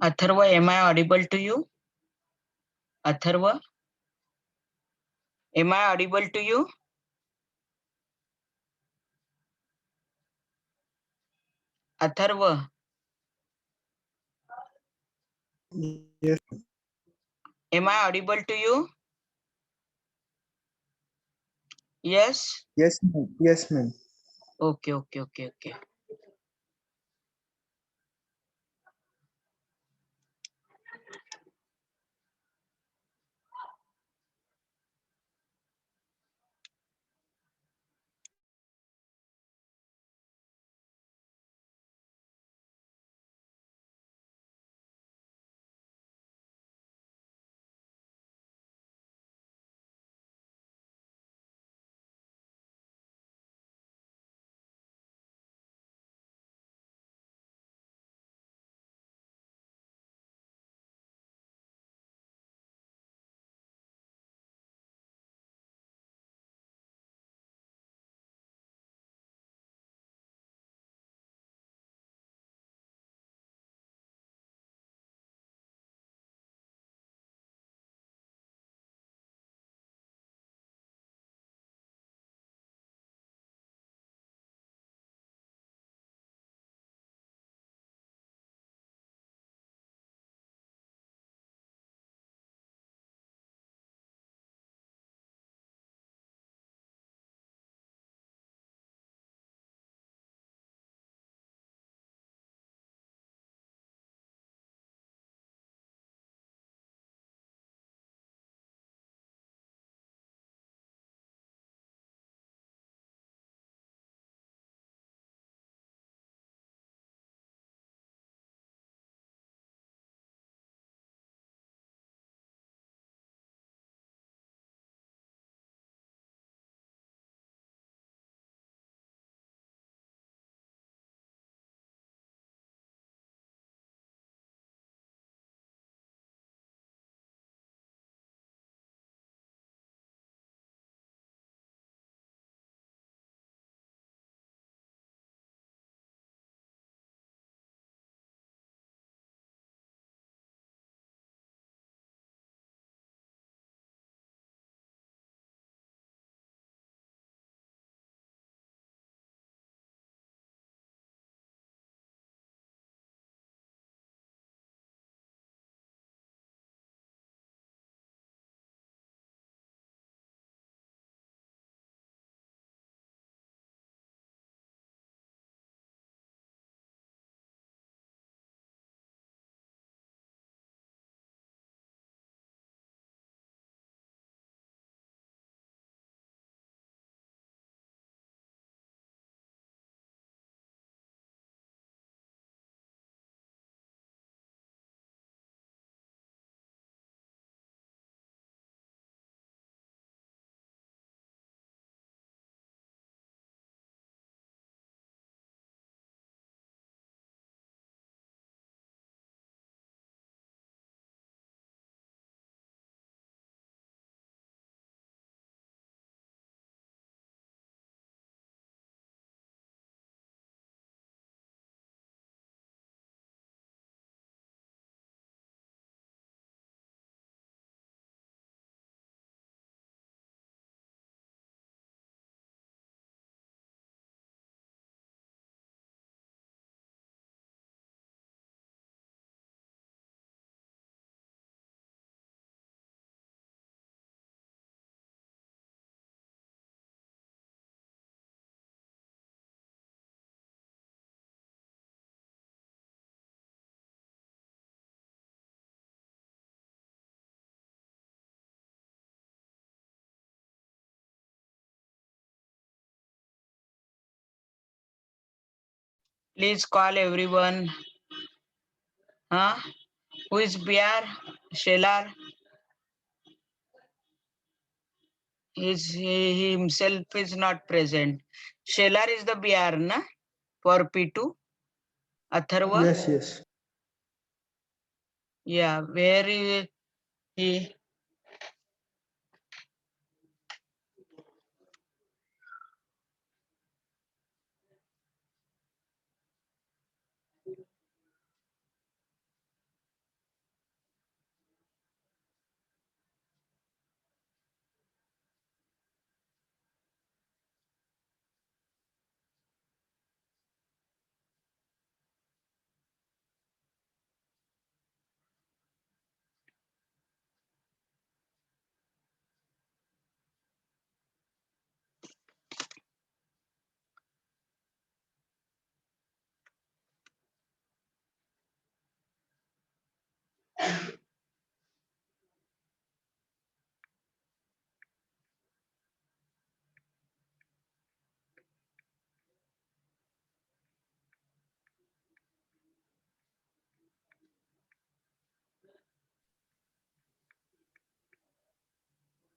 Atharva, am I audible to you? Atharva, am I audible to you? Atharva, Yes. am I audible to you? Yes? Yes, ma'am. Yes, ma'am. Okay. Please call everyone. Huh? Who is BR? Shelar? He himself is not present. Shelar is the BR, na? For P2? Atharva? Yes, yes. Yeah, where is he?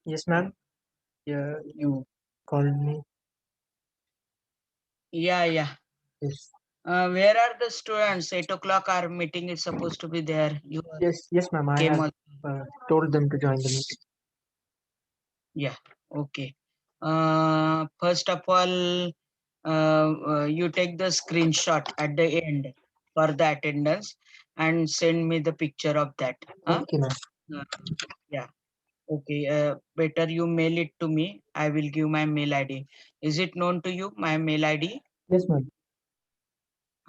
Yes, ma'am. Yeah, you called me. Yeah, yeah. Yes. Where are the students? 8 o'clock our meeting is supposed to be there. You Yes, ma'am. I came have on. told them to join the meeting. Yeah, okay. First of all, you take the screenshot at the end for the attendance and send me the picture of that. Huh? Okay, ma'am. Yeah, okay. Better you mail it to me. I will give my mail ID. Is it known to you, my mail ID? Yes, ma'am.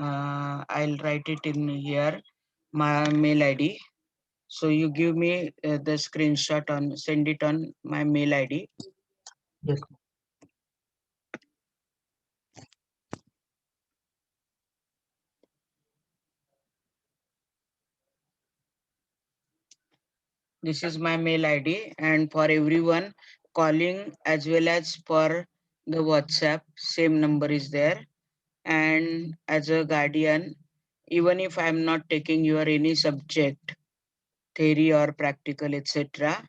I'll write it in here, my mail ID. So you give me the screenshot on, send it on my mail ID. Yes. This is my mail ID, and for everyone calling as well as for the WhatsApp, same number is there. And as a guardian, even if I'm not taking your any subject, theory or practical, etc.,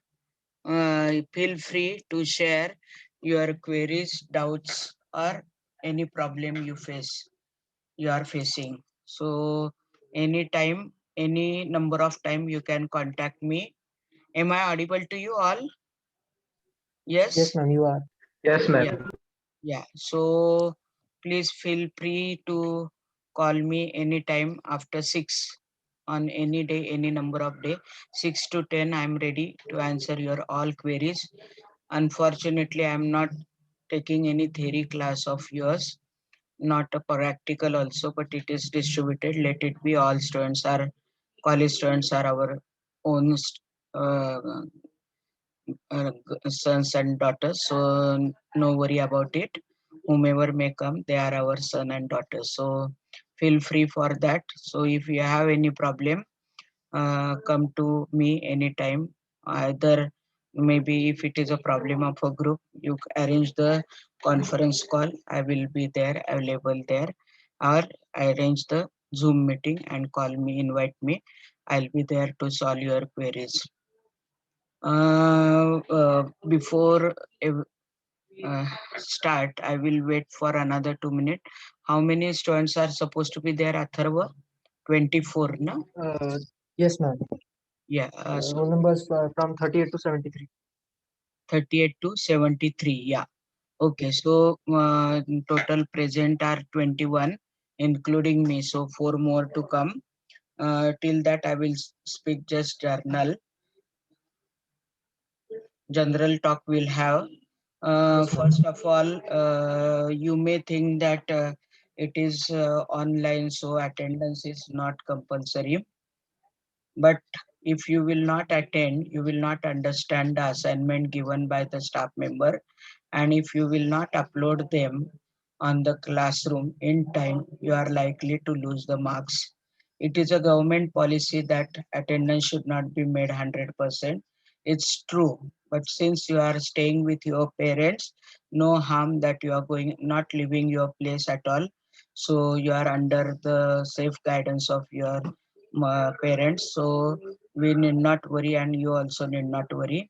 feel free to share your queries, doubts, or any problem you are facing. So anytime, any number of time you can contact me. Am I audible to you all? Yes, Yes? ma'am. You are. Yes, ma'am. Yeah. Yeah. So please feel free to call me anytime after 6 on any day, any number of day. 6 to 10, I'm ready to answer your all queries. Unfortunately, I'm not taking any theory class of yours, not a practical also, but it is distributed. Let it be all students are, college students are our own uh, sons and daughters. So no worry about it. Whomever may come, they are our son and daughters. So feel free for that. So if you have any problem, come to me anytime. Either maybe if it is a problem of a group, you arrange the conference call. I will be there, available there, or arrange the Zoom meeting and call me, invite me. I'll be there to solve your queries. Before start, I will wait for another 2 minutes. How many students are supposed to be there, Atharva? 24, no? Yes, ma'am. Yeah, Roll numbers from 38 to 73. 38 to 73. Yeah. Okay, so total present are 21, including me. So 4 more to come. Till that, I will speak just general talk we'll have. Yes, ma'am. First of all, you may think that it is online, so attendance is not compulsory. But if you will not attend, you will not understand the assignment given by the staff member. And if you will not upload them on the classroom in time, you are likely to lose the marks. It is a government policy that attendance should not be made 100%. It's true, but since you are staying with your parents, no harm that you are going, not leaving your place at all. So you are under the safe guidance of your parents. So we need not worry, and you also need not worry.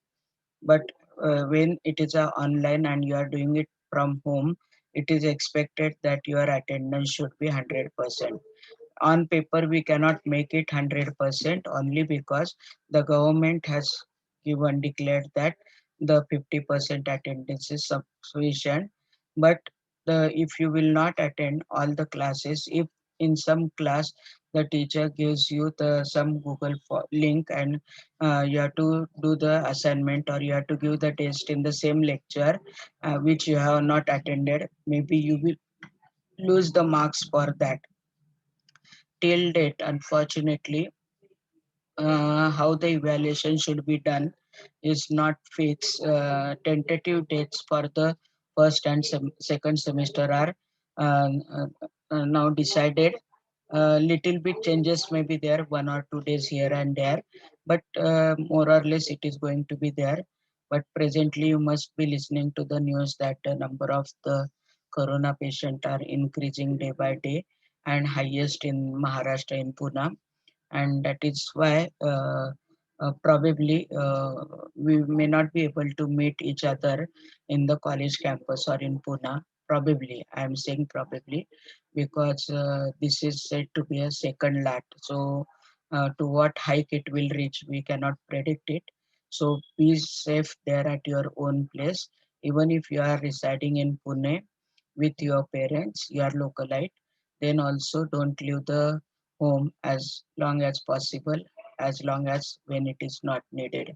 But when it is online and you are doing it from home, it is expected that your attendance should be 100%. On paper we cannot make it 100% only because the government has given declared that the 50% attendance is sufficient. But if you will not attend all the classes, if in some class the teacher gives you the some Google link, and you have to do the assignment or you have to give the test in the same lecture which you have not attended, maybe you will lose the marks for that. Till date, unfortunately, how the evaluation should be done is not fixed. Tentative dates for the first and second semester are uh, uh, now decided. Little bit changes may be there, 1 or 2 days here and there, but more or less it is going to be there. But presently, you must be listening to the news that the number of the corona patient are increasing day by day, and highest in Maharashtra in Pune, and that is why probably we may not be able to meet each other in the college campus or in Pune. Probably, I am saying probably because this is said to be a second lat. So, to what height it will reach, we cannot predict it. So, be safe there at your own place. Even if you are residing in Pune with your parents, your localite, then also don't leave the home as long as possible, as long as when it is not needed.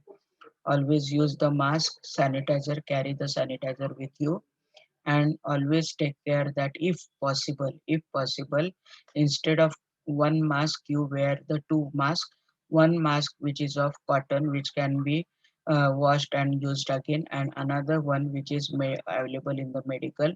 Always use the mask, sanitizer, carry the sanitizer with you, and always take care that if possible, instead of one mask, you wear the two masks, one mask which is of cotton, which can be washed and used again, and another one which is available in the medical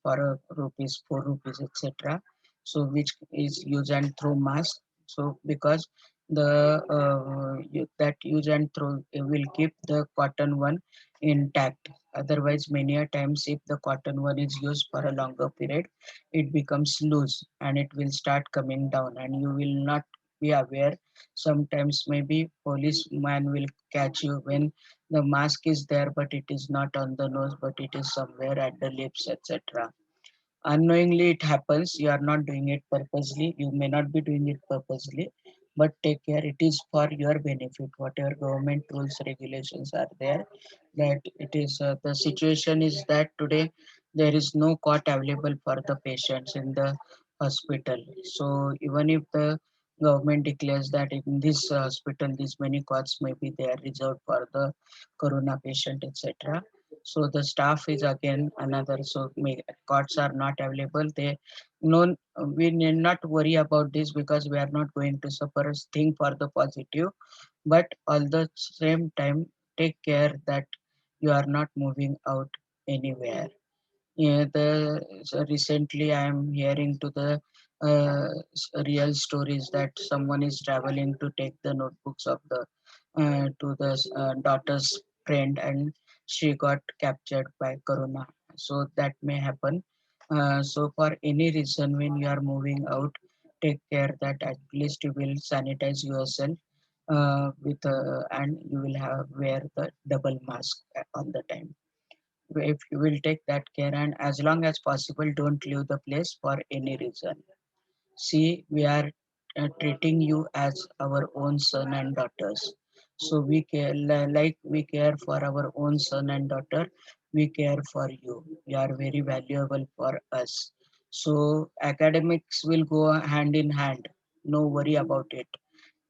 for rupees, 4 rupees, etc. So which is use and throw mask. So because that use and throw will keep the cotton one intact. Otherwise, many a times if the cotton one is used for a longer period, it becomes loose and it will start coming down, and you will not be aware. Sometimes maybe policeman will catch you when the mask is there, but it is not on the nose, but it is somewhere at the lips, etc. Unknowingly it happens. You are not doing it purposely. You may not be doing it purposely, but take care. It is for your benefit. Whatever government rules, regulations are there, that it is the situation is that today there is no cot available for the patients in the hospital. So even if the government declares that in this hospital these many cots may be there reserved for the corona patient, etc. So the staff is again another. So cots are not available. They no, we need not worry about this because we are not going to suffer a thing for the positive. But all the same time, take care that you are not moving out anywhere. Yeah, so recently I am hearing to the real stories that someone is traveling to take the notebooks of the to the daughter's friend, and she got captured by corona. So that may happen. So for any reason, when you are moving out, take care that at least you will sanitize yourself with and you will have wear the double mask on the time. If you will take that care, and as long as possible don't leave the place for any reason. See, we are treating you as our own son and daughters, so we care like we care for our own son and daughter. We care for you. You are very valuable for us. So academics will go hand in hand. No worry about it.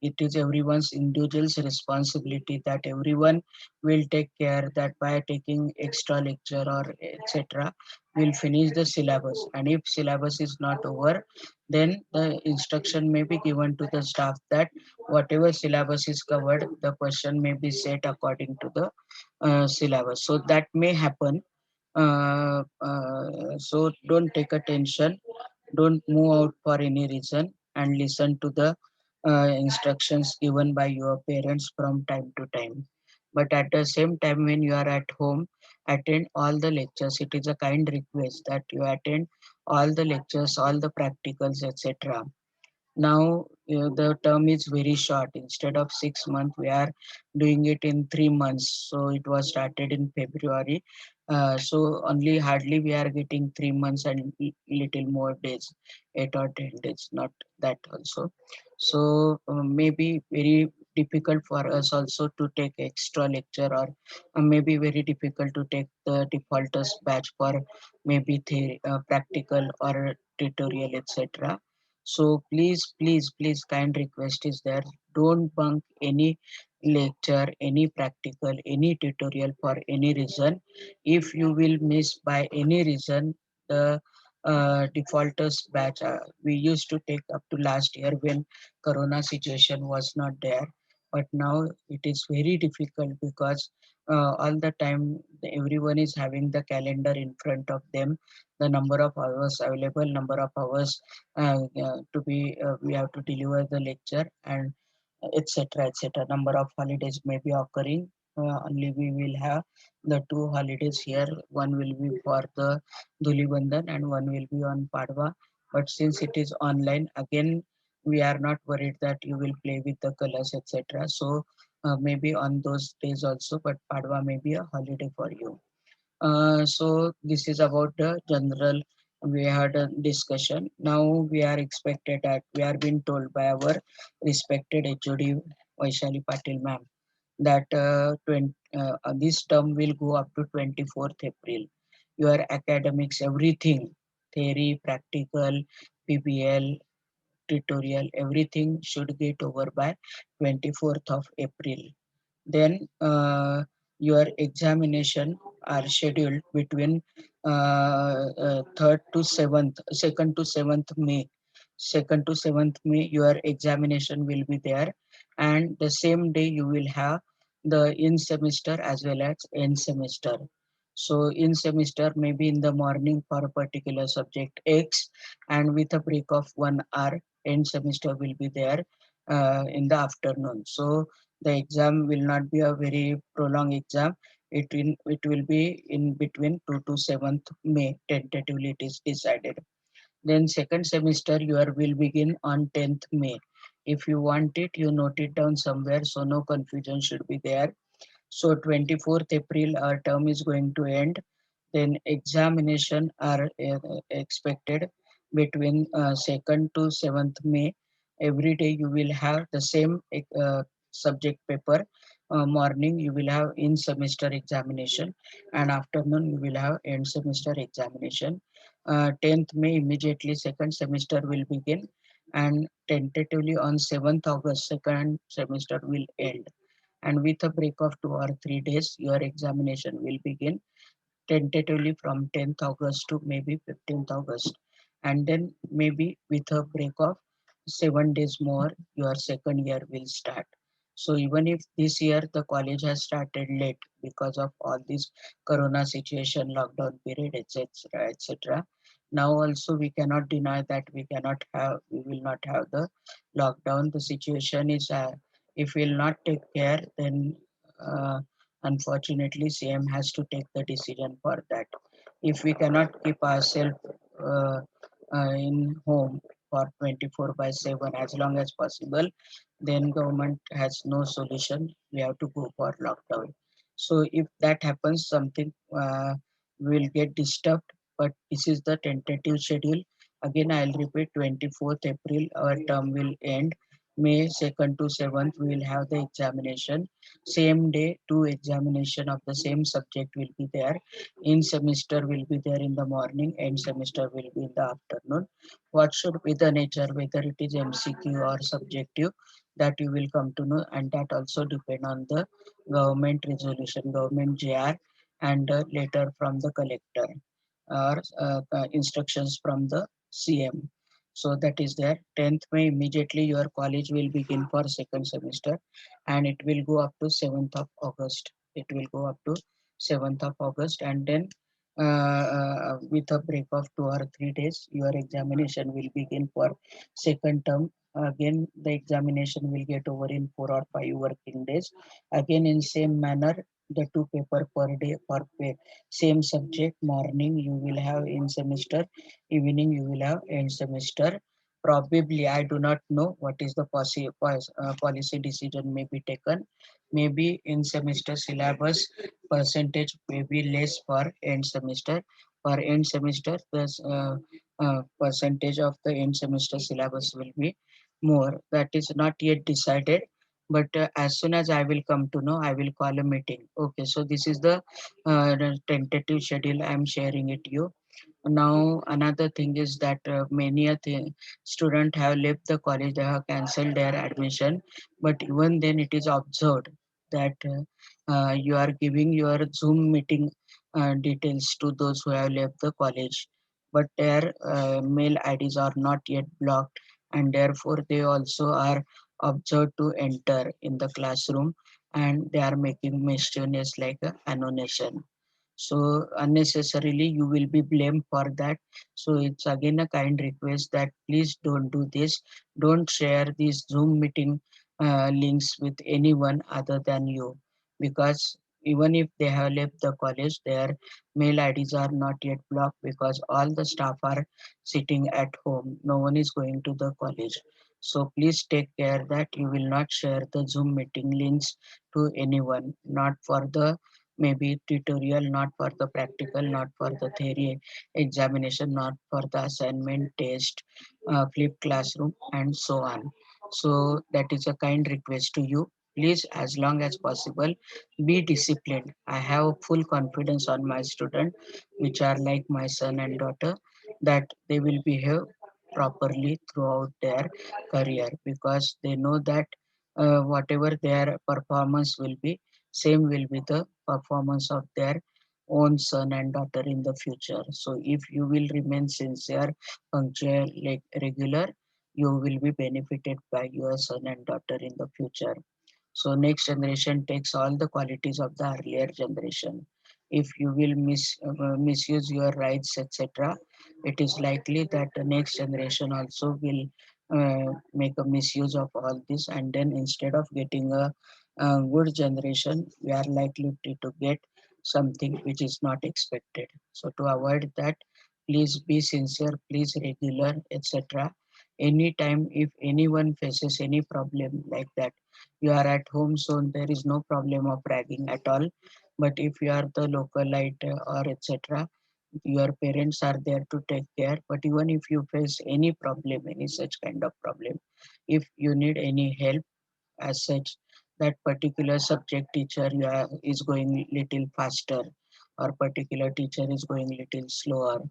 It is everyone's individual's responsibility that everyone will take care that by taking extra lecture or etc. will finish the syllabus, and if syllabus is not over, then the instruction may be given to the staff that whatever syllabus is covered, the question may be set according to the syllabus. So that may happen. So don't take a tension. Don't move out for any reason, and listen to the instructions given by your parents from time to time. But at the same time, when you are at home, attend all the lectures. It is a kind request that you attend all the lectures, all the practicals, etc. Now the term is very short. Instead of 6 months, we are doing it in 3 months. So it was started in February. So only hardly we are getting 3 months and little more days, 8 or 10 days, not that also. So maybe very difficult for us also to take extra lecture, or maybe very difficult to take the defaulters batch for maybe practical or tutorial, etc. So please, kind request is there. Don't bunk any lecture, any practical, any tutorial for any reason. If you will miss by any reason, the defaulters batch we used to take up to last year when corona situation was not there. But now it is very difficult because all the time everyone is having the calendar in front of them, the number of hours available, number of hours to be we have to deliver the lecture, and etc. Number of holidays may be occurring. Only we will have the two holidays here. One will be for the Duli Bandhan and one will be on Padwa. But since it is online, again we are not worried that you will play with the colors, etc. So maybe on those days also, but Padwa may be a holiday for you. So this is about the general. We had a discussion. Now we are expected that we are being told by our respected HOD Vaishali Patil ma'am that this term will go up to 24th April. Your academics, everything, theory, practical, PBL, tutorial, everything should get over by 24th of April. Then your examination are scheduled between 3rd to 7th, 2nd to 7th May. 2nd to 7th May, your examination will be there, and the same day you will have the in semester as well as end semester. So in semester maybe in the morning for a particular subject X, and with a break of 1 hour, end semester will be there in the afternoon. So the exam will not be a very prolonged exam. It will be in between 2 to 7th May. Tentatively it is decided. Then second semester your will begin on 10th May. If you want it, you note it down somewhere so no confusion should be there. So 24th April our term is going to end. Then examination are expected between 2nd to 7th May. Every day you will have the same subject paper. Morning you will have in semester examination, and afternoon you will have end semester examination. 10th May immediately second semester will begin, and tentatively on 7th August second semester will end, and with a break of 2 or 3 days your examination will begin tentatively from 10th August to maybe 15th August. And then maybe with a break of 7 days more, your second year will start. So even if this year the college has started late because of all this corona situation, lockdown period, etc., etc. Now also we cannot deny that we will not have the lockdown. The situation is, if we will not take care, then uh, unfortunately, CM has to take the decision for that. If we cannot keep ourselves uh, in home for 24 by 7 as long as possible, then government has no solution. We have to go for lockdown. So if that happens, something will get disturbed. But this is the tentative schedule. Again, I'll repeat: 24th April, our term will end. May 2nd to 7th, we will have the examination. Same day, two examination of the same subject will be there. In semester will be there in the morning, end semester will be in the afternoon. What should be the nature, whether it is MCQ or subjective, that you will come to know, and that also depend on the government resolution, government JR, and later from the collector, or instructions from the CM. So that is there. 10th May immediately your college will begin for second semester, and it will go up to 7th of August. It will go up to 7th of August, and then with a break of 2 or 3 days, your examination will begin for second term. Again, the examination will get over in 4 or 5 working days. Again, in same manner, the two paper per day per same subject. Morning you will have in semester, evening you will have end semester. Probably, I do not know what is the policy decision may be taken. Maybe in semester syllabus percentage may be less for end semester. For end semester, the percentage of the end semester syllabus will be more. That is not yet decided, but as soon as I will come to know, I will call a meeting. Okay, so this is the tentative schedule I am sharing it you. Now another thing is that many a student have left the college, they have cancelled their admission, but even then it is observed that you are giving your Zoom meeting details to those who have left the college, but their mail IDs are not yet blocked, and therefore they also are observed to enter in the classroom, and they are making mischievous like a annonation. So unnecessarily you will be blamed for that. So it's again a kind request that please don't do this. Don't share these Zoom meeting links with anyone other than you, because even if they have left the college, their mail IDs are not yet blocked because all the staff are sitting at home, no one is going to the college. So please take care that you will not share the Zoom meeting links to anyone, not for the maybe tutorial, not for the practical, not for the theory examination, not for the assignment test, flip classroom, and so on. So that is a kind request to you. Please, as long as possible, be disciplined. I have full confidence on my student, which are like my son and daughter, that they will behave properly throughout their career because they know that whatever their performance will be, same will be the performance of their own son and daughter in the future. So if you will remain sincere, punctual, like regular, you will be benefited by your son and daughter in the future. So next generation takes all the qualities of the earlier generation. If you will misuse your rights, etc., it is likely that the next generation also will make a misuse of all this, and then instead of getting a good generation, we are likely to get something which is not expected. So to avoid that, please be sincere, please regular, etc. Anytime if anyone faces any problem like that, you are at home, so there is no problem of ragging at all. But if you are the localite or etc., your parents are there to take care. But even if you face any problem, any such kind of problem, if you need any help as such, that particular subject teacher is going little faster, or particular teacher is going little slower,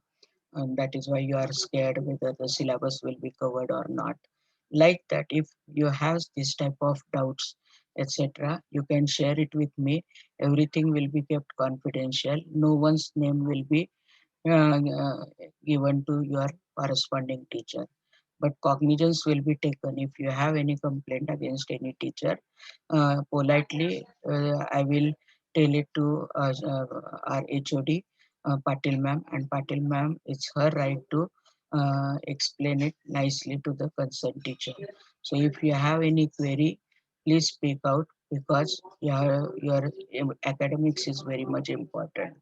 and that is why you are scared whether the syllabus will be covered or not. Like that, if you have this type of doubts, etc., you can share it with me. Everything will be kept confidential. No one's name will be uh, uh, given to your corresponding teacher, but cognizance will be taken. If you have any complaint against any teacher, politely I will tell it to our HOD, Patil ma'am, and Patil ma'am, it's her right to explain it nicely to the concerned teacher. So if you have any query, please speak out, because your academics is very much important.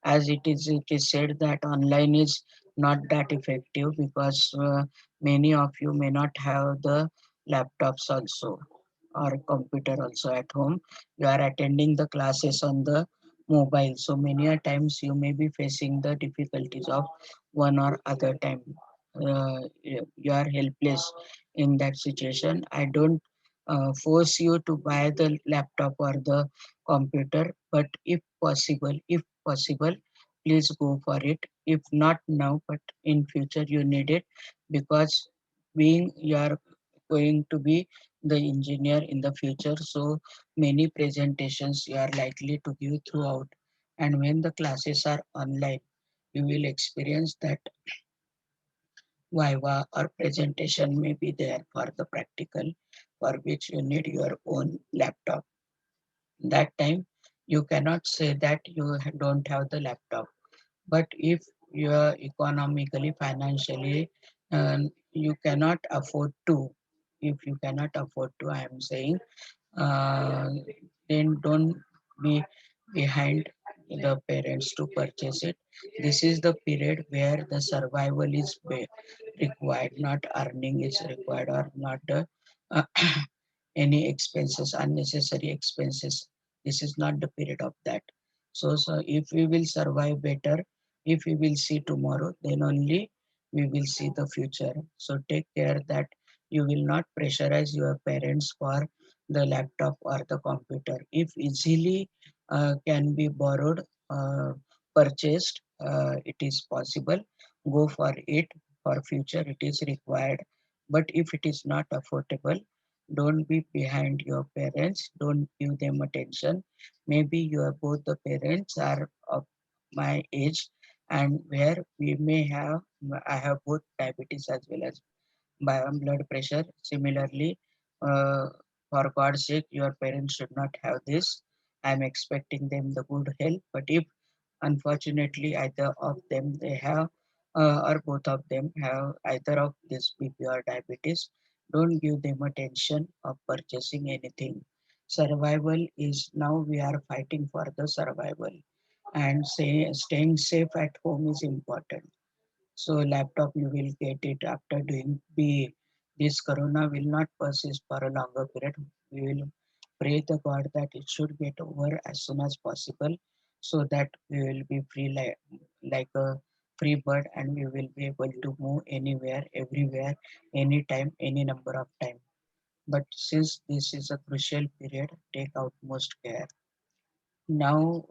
As it is said that online is not that effective, because many of you may not have the laptops also or computer also at home. You are attending the classes on the mobile, so many a times you may be facing the difficulties of one or other time. You are helpless in that situation. I don't force you to buy the laptop or the computer, but if possible, please go for it. If not now, but in future you need it, because being you are going to be the engineer in the future, so many presentations you are likely to give throughout, and when the classes are online, you will experience that viva or presentation may be there for the practical, for which you need your own laptop. That time you cannot say that you don't have the laptop. But if you are economically, financially, you cannot afford to, if you cannot afford to, I am saying, uh, then don't be behind the parents to purchase it. This is the period where the survival is required, not earning is required, or not uh, any expenses, unnecessary expenses. This is not the period of that. So if we will survive better, if we will see tomorrow, then only we will see the future. So take care that you will not pressurize your parents for the laptop or the computer. If easily can be borrowed, purchased, it is possible. Go for it. For future, it is required. But if it is not affordable, don't be behind your parents, don't give them attention. Maybe your both the parents are of my age, and where we may have, I have both diabetes as well as blood pressure. Similarly, uh, for God's sake, your parents should not have this. I'm expecting them the good health, but if unfortunately either of them they have, or both of them have either of this BP or diabetes, don't give them attention of purchasing anything. Survival is now, we are fighting for the survival, and staying safe at home is important. So laptop you will get it after doing BA. this corona will not persist for a longer period. We will pray the God that it should get over as soon as possible, so that we will be free like a free bird, and we will be able to move anywhere, everywhere, anytime, any number of time. But since this is a crucial period, take utmost care. Now,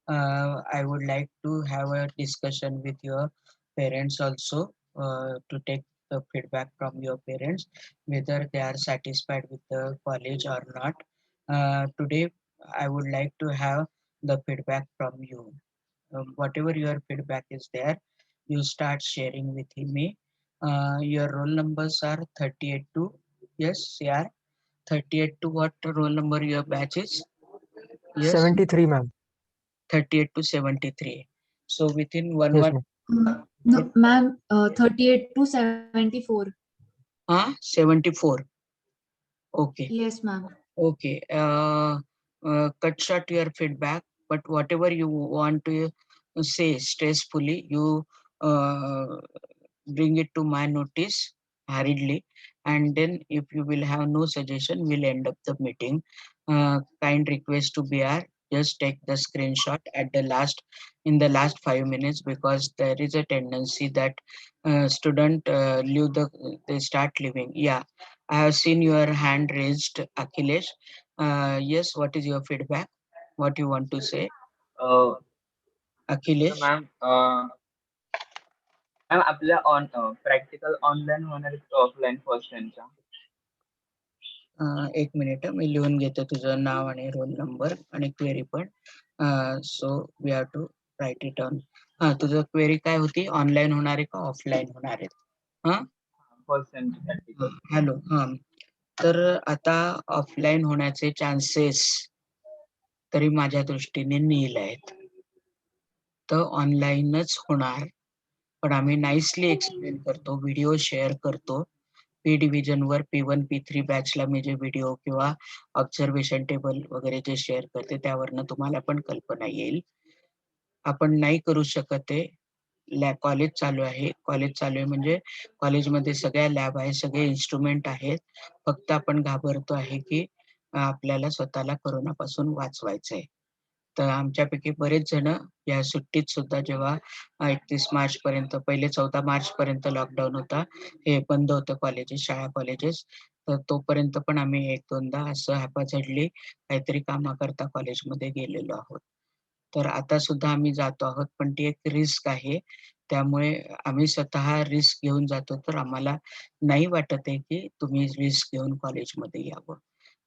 I would like to have a discussion with your parents also, to take the feedback from your parents, whether they are satisfied with the college or not. Today, I would like to have the feedback from you. Whatever your feedback is there, you start sharing with me. Your roll numbers are 38 to, yes, yeah, 38 to what roll number your batch is? Yes, 73, ma'am. 38 to 73. So within one Yes, month, ma'am. No, ma'am, 38 to 74. 74. Okay, Yes, ma'am. okay. Cut short your feedback, but whatever you want to say stressfully, you uh, bring it to my notice hurriedly, and then if you will have no suggestion, we'll end up the meeting. Kind request to BR, just take the screenshot at the last, in the last 5 minutes, because there is a tendency that student leave the, they start leaving. Yeah, I have seen your hand raised, Akhilesh. Yes, what is your feedback? What you want to say, Uh, so Akhilesh? Ma'am ma'am आपल्या practical online होणार offline first त्यांच्या एक minute, मी लिहून घेतो तुझं नाव आणि roll number आणि query पण. So we have to write it on. तुझं क्वेरी काय होती? ऑनलाईन होणार आहे का ऑफलाईन होणार आहेत? हा, फर्स्ट त्यांची प्रॅक्टिकल. हॅलो. हा, तर आता ऑफलाईन होण्याचे चान्सेस तरी माझ्या दृष्टीने नील आहेत. तर ऑनलाईनच होणार, पण आम्ही नाईसली एक्सप्लेन करतो, व्हिडिओ शेअर करतो. पी डिव्हिजनवर P1 P3 बॅचला मी जे व्हिडिओ किंवा ऑब्झर्वेशन टेबल वगैरे जे शेअर करते, त्यावरनं तुम्हाला पण कल्पना येईल. आपण नाही करू शकत आहे. कॉलेज चालू आहे. कॉलेज चालू आहे म्हणजे कॉलेजमध्ये सगळ्या लॅब आहे, सगळे इन्स्ट्रुमेंट आहेत. फक्त आपण घाबरतो आहे की आपल्याला स्वतःला कोरोनापासून वाचवायचंय. तर आमच्यापैकी बरेच जण या सुट्टीत सुद्धा, जेव्हा 31 मार्चपर्यंत, पहिले 14 मार्चपर्यंत लॉकडाऊन होता, हे बंद होतं कॉलेजेस, शाळा कॉलेजेस. तर तोपर्यंत पण आम्ही 1-2दा असं हॅपाझर्डली काहीतरी कामाकरता कॉलेजमध्ये गेलेलो आहोत. तर आता सुद्धा आम्ही जातो आहोत, पण ती एक रिस्क आहे. त्यामुळे आम्ही स्वतः रिस्क घेऊन जातो, तर आम्हाला नाही वाटत आहे की तुम्ही रिस्क घेऊन कॉलेजमध्ये यावं.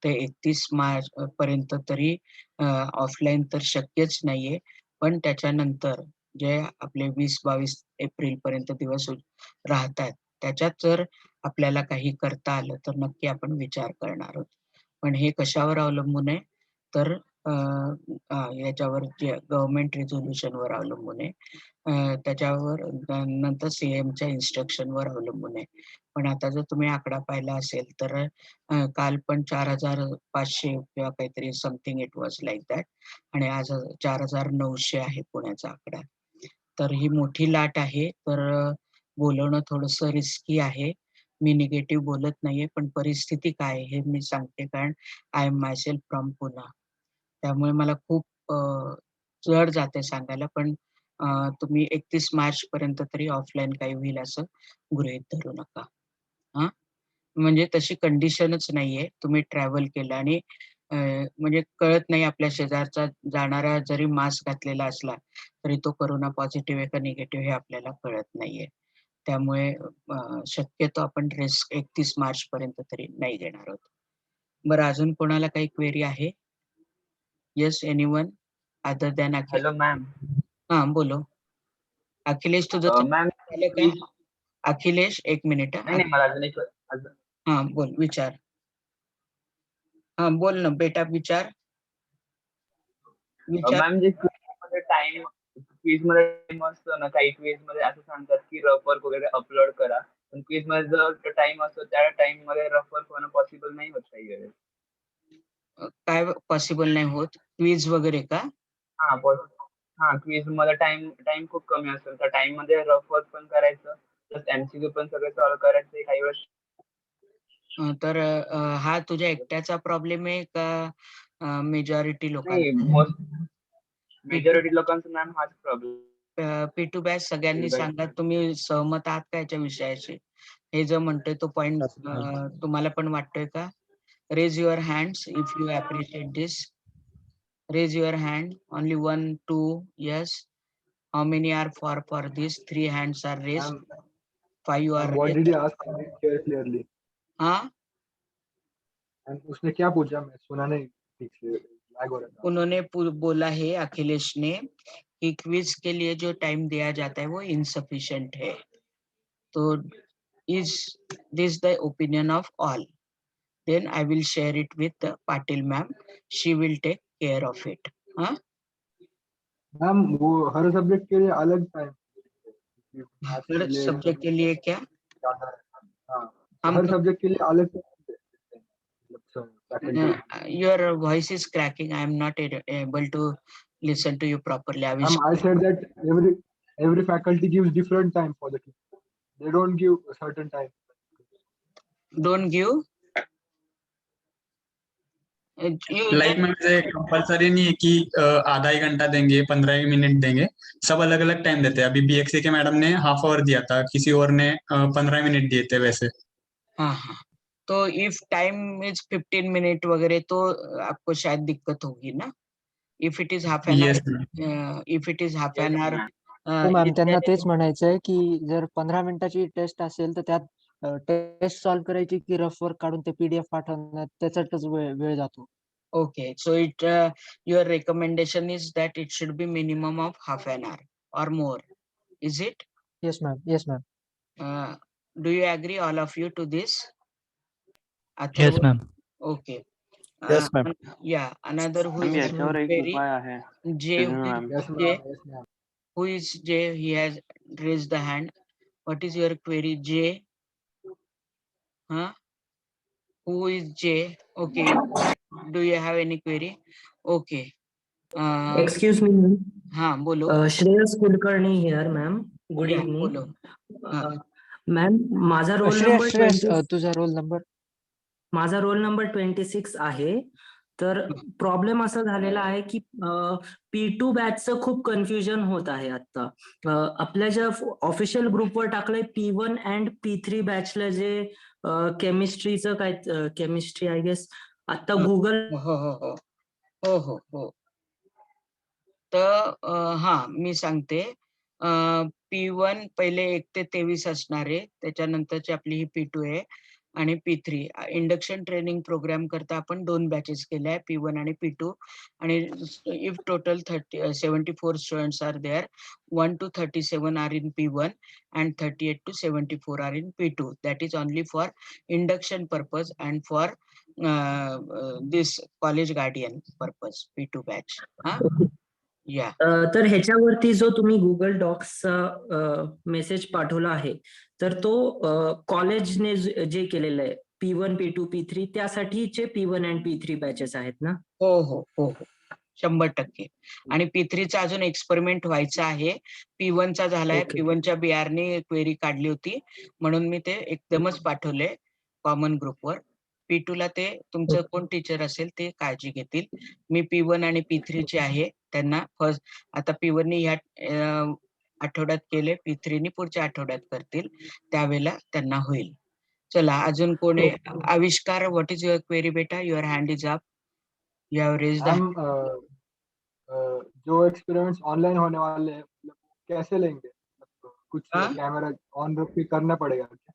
तर 31 मार्च पर्यंत तरी ऑफलाईन तर शक्यच नाहीये. पण त्याच्यानंतर जे आपले 20-22 एप्रिलपर्यंत दिवस राहतात, त्याच्यात जर आपल्याला काही करता आलं, तर नक्की आपण विचार करणार आहोत. पण हे कशावर अवलंबून आहे? तर याच्यावर जे गव्हर्नमेंट रिझोल्यूशनवर अवलंबून आहे. त्याच्यावर नंतर सीएमच्या इन्स्ट्रक्शनवर अवलंबून आहे. पण आता जर तुम्ही आकडा पाहिला असेल, तर काल पण 4,500 किंवा काहीतरी something it was like that, आणि आज 4,900 आहे पुण्याचा आकडा. तर ही मोठी लाट आहे. तर बोलवणं थोडंसं रिस्की आहे. मी निगेटिव्ह बोलत नाहीये, पण परिस्थिती काय आहे हे मी सांगते, कारण I am myself from Pune. त्यामुळे मला खूप जड जाते सांगायला, पण तुम्ही 31 मार्चपर्यंत तरी ऑफलाईन काही होईल असं गृहीत धरू नका. हां, म्हणजे तशी कंडिशनच नाहीये. तुम्ही ट्रॅव्हल केलं आणि म्हणजे कळत नाही, आपल्या शेजारचा जाणारा जरी मास्क घातलेला असला, तरी तो कोरोना पॉझिटिव्ह आहे का निगेटिव्ह हे आपल्याला कळत नाहीये. त्यामुळे शक्यतो आपण रिस्क 31 मार्चपर्यंत तरी नाही घेणार आहोत. बरं, अजून कोणाला काही क्वेरी आहे? Yes, anyone other than Akhil? Hello ma'am. हां, बोलो. अखिलेश, तुझं मॅम झालं का? अखिलेश, एक मिनिट. नाही नाही, मला अजून एक हां, बोल, विचार. हां, बोल ना बेटा, विचार. विचार. मॅम जे क्विजमध्ये टाइम असतो ना, काही क्विज मध्ये असं सांगतात की रफ वर्क वगैरे अपलोड करा, पण क्विज मध्ये जर टाइम असतो त्या टाइम मध्ये रफ वर्क होणं पॉसिबल नाही होत काही वेळेस. काय पॉसिबल नाही होत? क्विज वगैरे का? हा क्विज मध्ये टाइम खूप कमी असतो, त्या टाइम मध्ये रफ वर्क पण करायचं प्लस MCQ पण सगळे सॉल्व्ह करायचे काही वेळेस. तर हा तुझ्या एकट्याचा प्रॉब्लेम आहे का मेजॉरिटी नाही, लोकांचा? मेजॉरिटी लोकांचा मॅम हाच प्रॉब्लेम. P2 बॅच सगळ्यांनी सांगा, तुम्ही सहमत आहात का याच्या विषयाशी? हे जो म्हणतोय तो पॉइंट तुम्हाला पण वाटतोय का? Raise your hands if you appreciate this. Raise your hand. Only 1, 2. Yes. How many are for this? 3 hands are raised. 5 are What raised. did he ask? I didn't hear clearly. हाँ, And उसने क्या पूछा? मैं सुना नहीं ठीक से. Lag हो रहा था. उन्होंने बोला है अखिलेश ने कि क्विज के लिए जो टाइम दिया जाता है वो इनसफिशिएंट है. तो is this the opinion of all? Then I will share it with Patil ma'am. She will take care of it. हाँ, मैम वो हर सब्जेक्ट के लिए अलग टाइम. हर सब्जेक्ट के लिए क्या? हाँ, हम हर सब्जेक्ट के लिए अलग your voice is cracking. I am not able to listen to you properly. I will I said that every faculty gives different time for the team. They don't give a certain time. don't give. You like में मुझे compulsory नहीं है कि आधा ही घंटा देंगे, 15 ही minute देंगे. सब अलग अलग टाइम देते हैं. अभी BXC के मैडम ने हाफ आवर दिया था, किसी और ने 15 मिनट दिए थे वैसे. हाँ हाँ, तो इफ टाइम इज 15 मिनट वगैरह तो आपको शायद दिक्कत होगी ना. If it is half an yes hour, if it is half an hour. हो मॅम, त्यांना तेच म्हणायचं आहे की जर 15 मिनिटाची टेस्ट असेल तर त्यात टेस्ट सॉल्व्ह करायची की रफ वर्क काढून ते PDF पाठवण्यात त्याच्यातच वेळ जातो. Okay, so your recommendation is that it should be minimum of half an hour or more, is it? Yes ma'am, yes ma'am. Do you agree, all of you, to this? Yes, ma'am. Okay. Yes, ma'am. Yeah, another who is याच्यावर एक query, उपाय आहे. Jay, ma'am. Yes, Jay, ma'am. Yes, ma'am. who is Jay? He has raised the hand. What is your query, Jay? Huh? Who is Jay? Okay. Do you have any query? Okay. Excuse me, ma'am. हाँ बोलो. Shreyas Kulkarni here, ma'am. Good Yeah, evening. बोलो. Ma'am, माझा role Shreyas, number तुझा roll number? माझा roll number 26 आहे. तर problem असा झालेला आहे की P2 बॅचचं खूप कन्फ्युजन होत आहे आता. आपल्या ज्या ऑफिशियल ग्रुपवर टाकलंय P1 अँड P3 बॅचला जे केमिस्ट्रीचं काय केमिस्ट्री आय गेस आता गुगल. हो हो हो हो हो हो. तर हा मी सांगते. P1 पहिले 1 ते 23 असणार आहे. त्याच्यानंतरची आपली ही P2 आहे आणि P3. इंडक्शन ट्रेनिंग प्रोग्राम करता आपण 2 बॅचेस केल्या आहे, P1 आणि P2. आणि if total 74 students are there, 1 to 37 are in P1 and 38 to 74 are in P2. That is only for induction purpose and for this college guardian purpose, P2 batch. या. तर ह्याच्यावरती जो तुम्ही Google डॉक्सचा message पाठवला आहे तर तो कॉलेजने जे केलेलं आहे P1, P2, P3 त्यासाठीचे P1 आणि P3 बॅचेस आहेत ना? हो हो हो हो, 100%. आणि P3चा अजून एक्सपेरिमेंट व्हायचा आहे. P1चा झालाय. P1च्या BRने क्वेरी काढली होती म्हणून मी ते एकदमच पाठवले कॉमन ग्रुपवर. P2ला ते तुमचं कोण टीचर असेल ते काळजी घेतील. मी P1 आणि P3चे आहे त्यांना फर्स्ट. आता P1नी ह्या आठवड्यात केले, P3नी पुढच्या आठवड्यात करतील, त्यावेळेला त्यांना होईल. चला अजून कोण आहे? आविष्कार, व्हॉट इज युअर क्वेरी बेटा? Your hand is up. You have raised the. जो एक्सपेरिमेंट्स ऑनलाइन होने वाले हैं कैसे लेंगे? कुछ कैमरा ऑन रख के करना पड़ेगा क्या?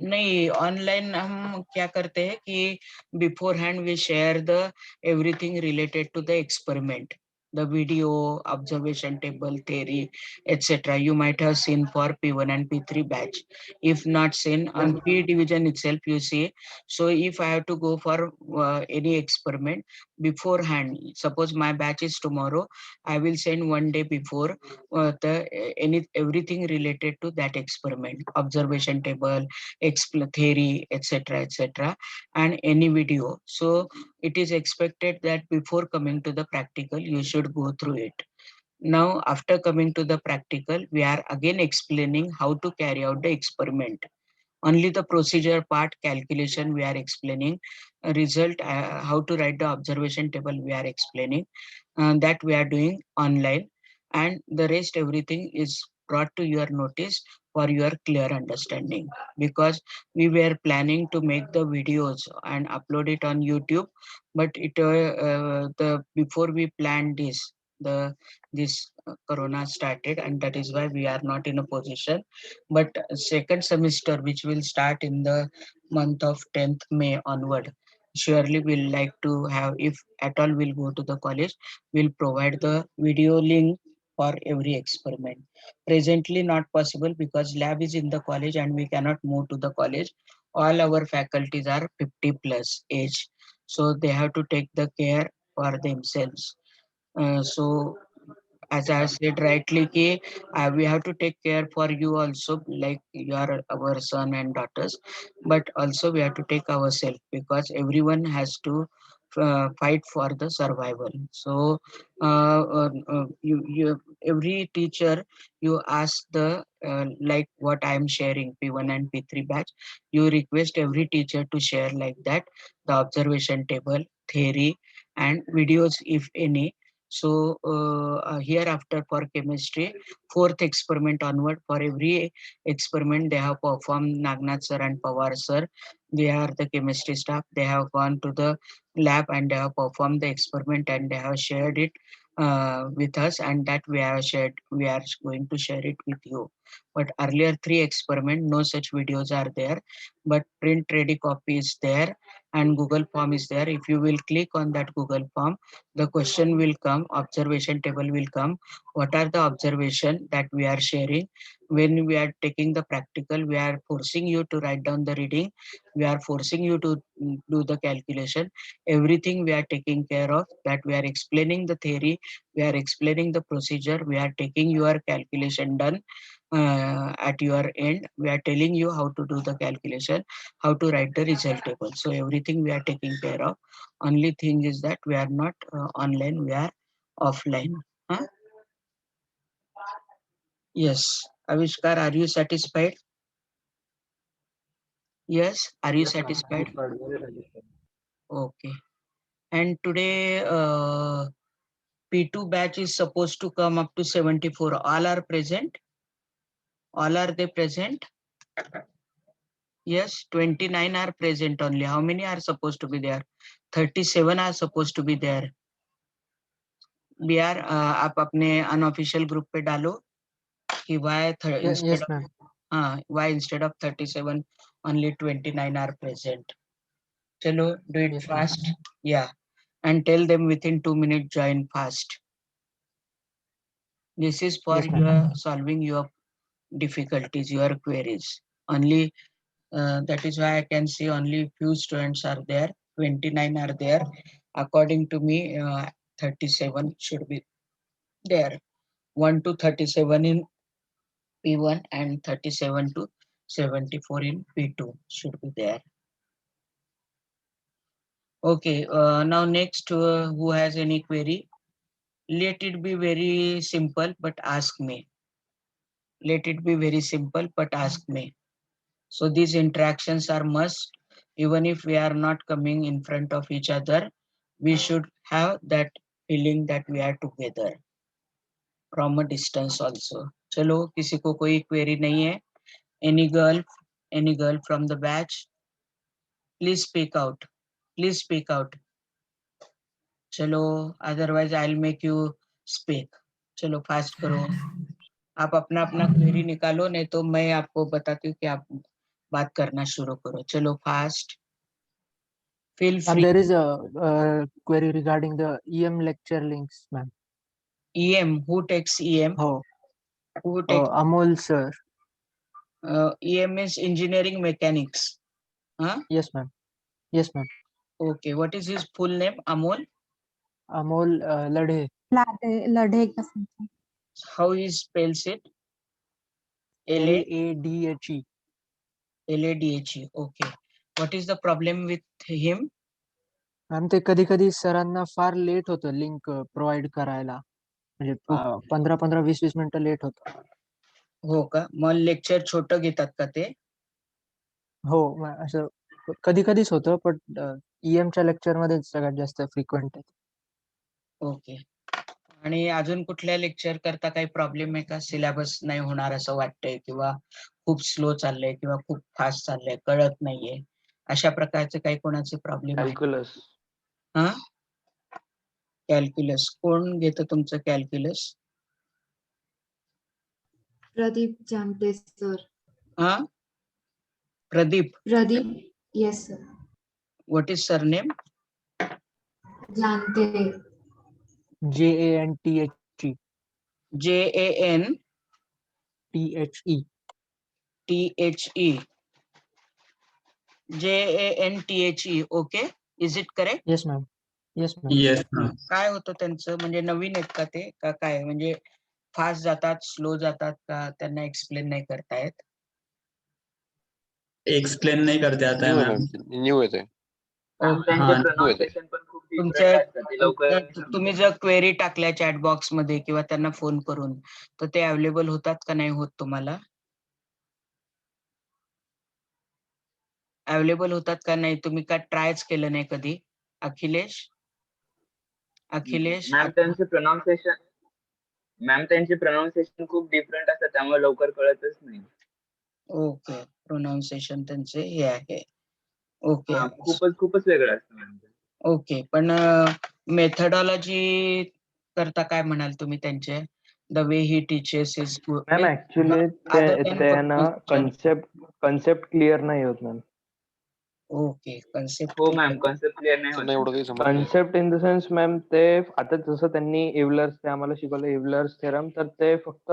नहीं, ऑनलाइन हम क्या करते हैं कि beforehand we share the everything related to the experiment, the video, observation table, theory, etc. You might have seen for P1 and P3 batch. If not seen, on P division itself you see. So if I have to go for any experiment beforehand, suppose my batch is tomorrow, I will send 1 day before everything related to that experiment, observation table, theory, etc., and any video. So it is expected that before coming to the practical, you should go through it. Now, after coming to the practical, we are again explaining how to carry out the experiment. Only the procedure part, calculation, we are explaining. Result, how to write the observation table, we are explaining. That we are doing online. And the rest, everything is brought to your notice for your clear understanding. Because we were planning to make the videos and upload it on YouTube, but before we planned this corona started, and that is why we are not in a position. But second semester, which will start in the month of 10th May onward, surely we'll like to have, if at all we'll go to the college, we'll provide the video link for every experiment. Presently not possible because lab is in the college and we cannot move to the college. All our faculties are 50 plus age, so they have to take the care for themselves. So as I said rightly, we have to take care for you also, like you are our son and daughters, but also we have to take ourselves because everyone has to fight for the survival. So every teacher, you ask the like what I am sharing, P1 and P3 batch, you request every teacher to share like that, the observation table, theory, and videos if any. So hereafter for chemistry, fourth experiment onward, for every experiment they have performed, Nagnath sir and Pawar sir, they are the chemistry staff, they have gone to the lab and they have performed the experiment and they have shared it with us, and that we are going to share it with you. But earlier three experiment, no such videos are there, but print ready copy is there and Google form is there. If you will click on that Google form, the question will come, observation table will come. What are the observation that we are sharing? When we are taking the practical, we are forcing you to write down the reading. We are forcing you to do the calculation. Everything we are taking care of, that we are explaining the theory, we are explaining the procedure, we are taking your calculation done at your end. We are telling you how to do the calculation, how to write the result table. So everything we are taking care of. Only thing is that we are not online, we are offline. Huh? Yes. Avishkar, are you satisfied? Yes. Are you Yes, ma'am. satisfied? Satisfied, very satisfied. Okay. And today, P2 batch is supposed to come up to 74. All are present? All are they present? Yes, 29 are present only. How many are supposed to be there? 37 are supposed to be there. BR, आप अपने unofficial group पे डालो कि Yes, ma'am. why instead of 37 only 29 are present. Chalo, do it Yes, ma'am. fast. Yeah, and tell them within 2 minutes join fast. This is for Yes, ma'am. your solving your difficulties, your queries. Only that is why I can see only few students are there. 29 are there. According to me, 37 should be there. 1 to 37 in P1 and 37 to 74 in P2 should be there. Okay, now next, who has any query? Let it be very simple, but ask me. Let it be very simple, but ask me. So these interactions are must. Even if we are not coming in front of each other, we should have that feeling that we are together from a distance also. चलो, किसी को कोई query नहीं है? Any girl from the batch? Please speak out. Please speak out. चलो, otherwise I'll make you speak. चलो fast करो. आप अपना अपना क्वेरी निकालो, नहीं तो मैं आपको बताती हूँ कि आप बात करना शुरू करो. चलो fast. Feel Ma'am, free. there is a query regarding the EM lecture links, ma'am. EM, who takes EM? Oh, Who takes Amol sir. EM is engineering mechanics. Huh? Yes, ma'am. Yes, ma'am. Okay, what is his full name? Amol? Amol Ladhe. लढ़े का something. How he spells it? LADHE. LADHE. Okay. What is the problem with him? Ma'am ते कधी कधी सरांना फार late होतं link provide करायला. म्हणजे 15-20 मिनिटं late होतं. हो का? मग लेक्चर छोटं घेतात का ते? हो, असं कधी-कधीच होतं, पण ईएमच्या लेक्चरमध्ये सगळ्यात जास्त फ्रिक्वेंट आहे. ओके. आणि अजून कुठल्या लेक्चर करता काही प्रॉब्लेम आहे का? सिलेबस नाही होणार असं वाटतंय किंवा खूप स्लो चाललंय किंवा खूप फास्ट चाललंय, कळत नाहीये. अशा प्रकारचे काही कोणाचे प्रॉब्लेम आहे? कॅल्क्युलस. हां? कॅल्क्युलस. कोण घेतं तुमचं कॅल्क्युलस? प्रदीप जानते सर. हां? Pradeep. Pradeep, yes sir. What is surname? जानते. JANTHE. JAN THE. THE. JANTHE. Okay. Is it correct? Yes ma'am. Yes ma'am. Yes ma'am. काय होतं त्यांचं, म्हणजे नवीन आहेत का ते का काय, म्हणजे फास्ट जातात, स्लो जातात का त्यांना एक्सप्लेन नाही करतायत? एक्सप्लेन नहीं करते आता है मैम. न्यू आहे ते. त्यांचे pronunciation पण खूप तुमच्या different असतात. ते लवकर नाही समजत. तुम्ही जर क्वेरी टाकल्या चॅट बॉक्स मध्ये किंवा त्यांना फोन करून, तर ते अवेलेबल होतात का नाही होत तुम्हाला? अवेलेबल होतात का नाही? तुम्ही का ट्रायच केलं नाही कधी? अखिलेश? मॅम त्यांचे pronunciation खूप डिफरंट असतात, त्यामुळे लवकर कळतच नाही. ओके. प्रोनाउन्सिएशन त्यांचे हे आहे. ओके. खूपच वेगळं असतं मॅम. ओके. पण मेथडॉलॉजी करता काय म्हणाल तुम्ही त्यांचे? The way he teaches is good. Ma'am actually ते ना कन्सेप्ट क्लिअर नाही होत मॅम. ओके. कन्सेप्ट. हो मॅम, कन्सेप्ट क्लिअर नाही त्यांना होत. एवढं काही समजत नाही. Concept in the sense ma'am, ते आता जसं त्यांनी इव्हलर्स ते आम्हाला शिकवलं, इव्हलर्स थेरम, तर ते फक्त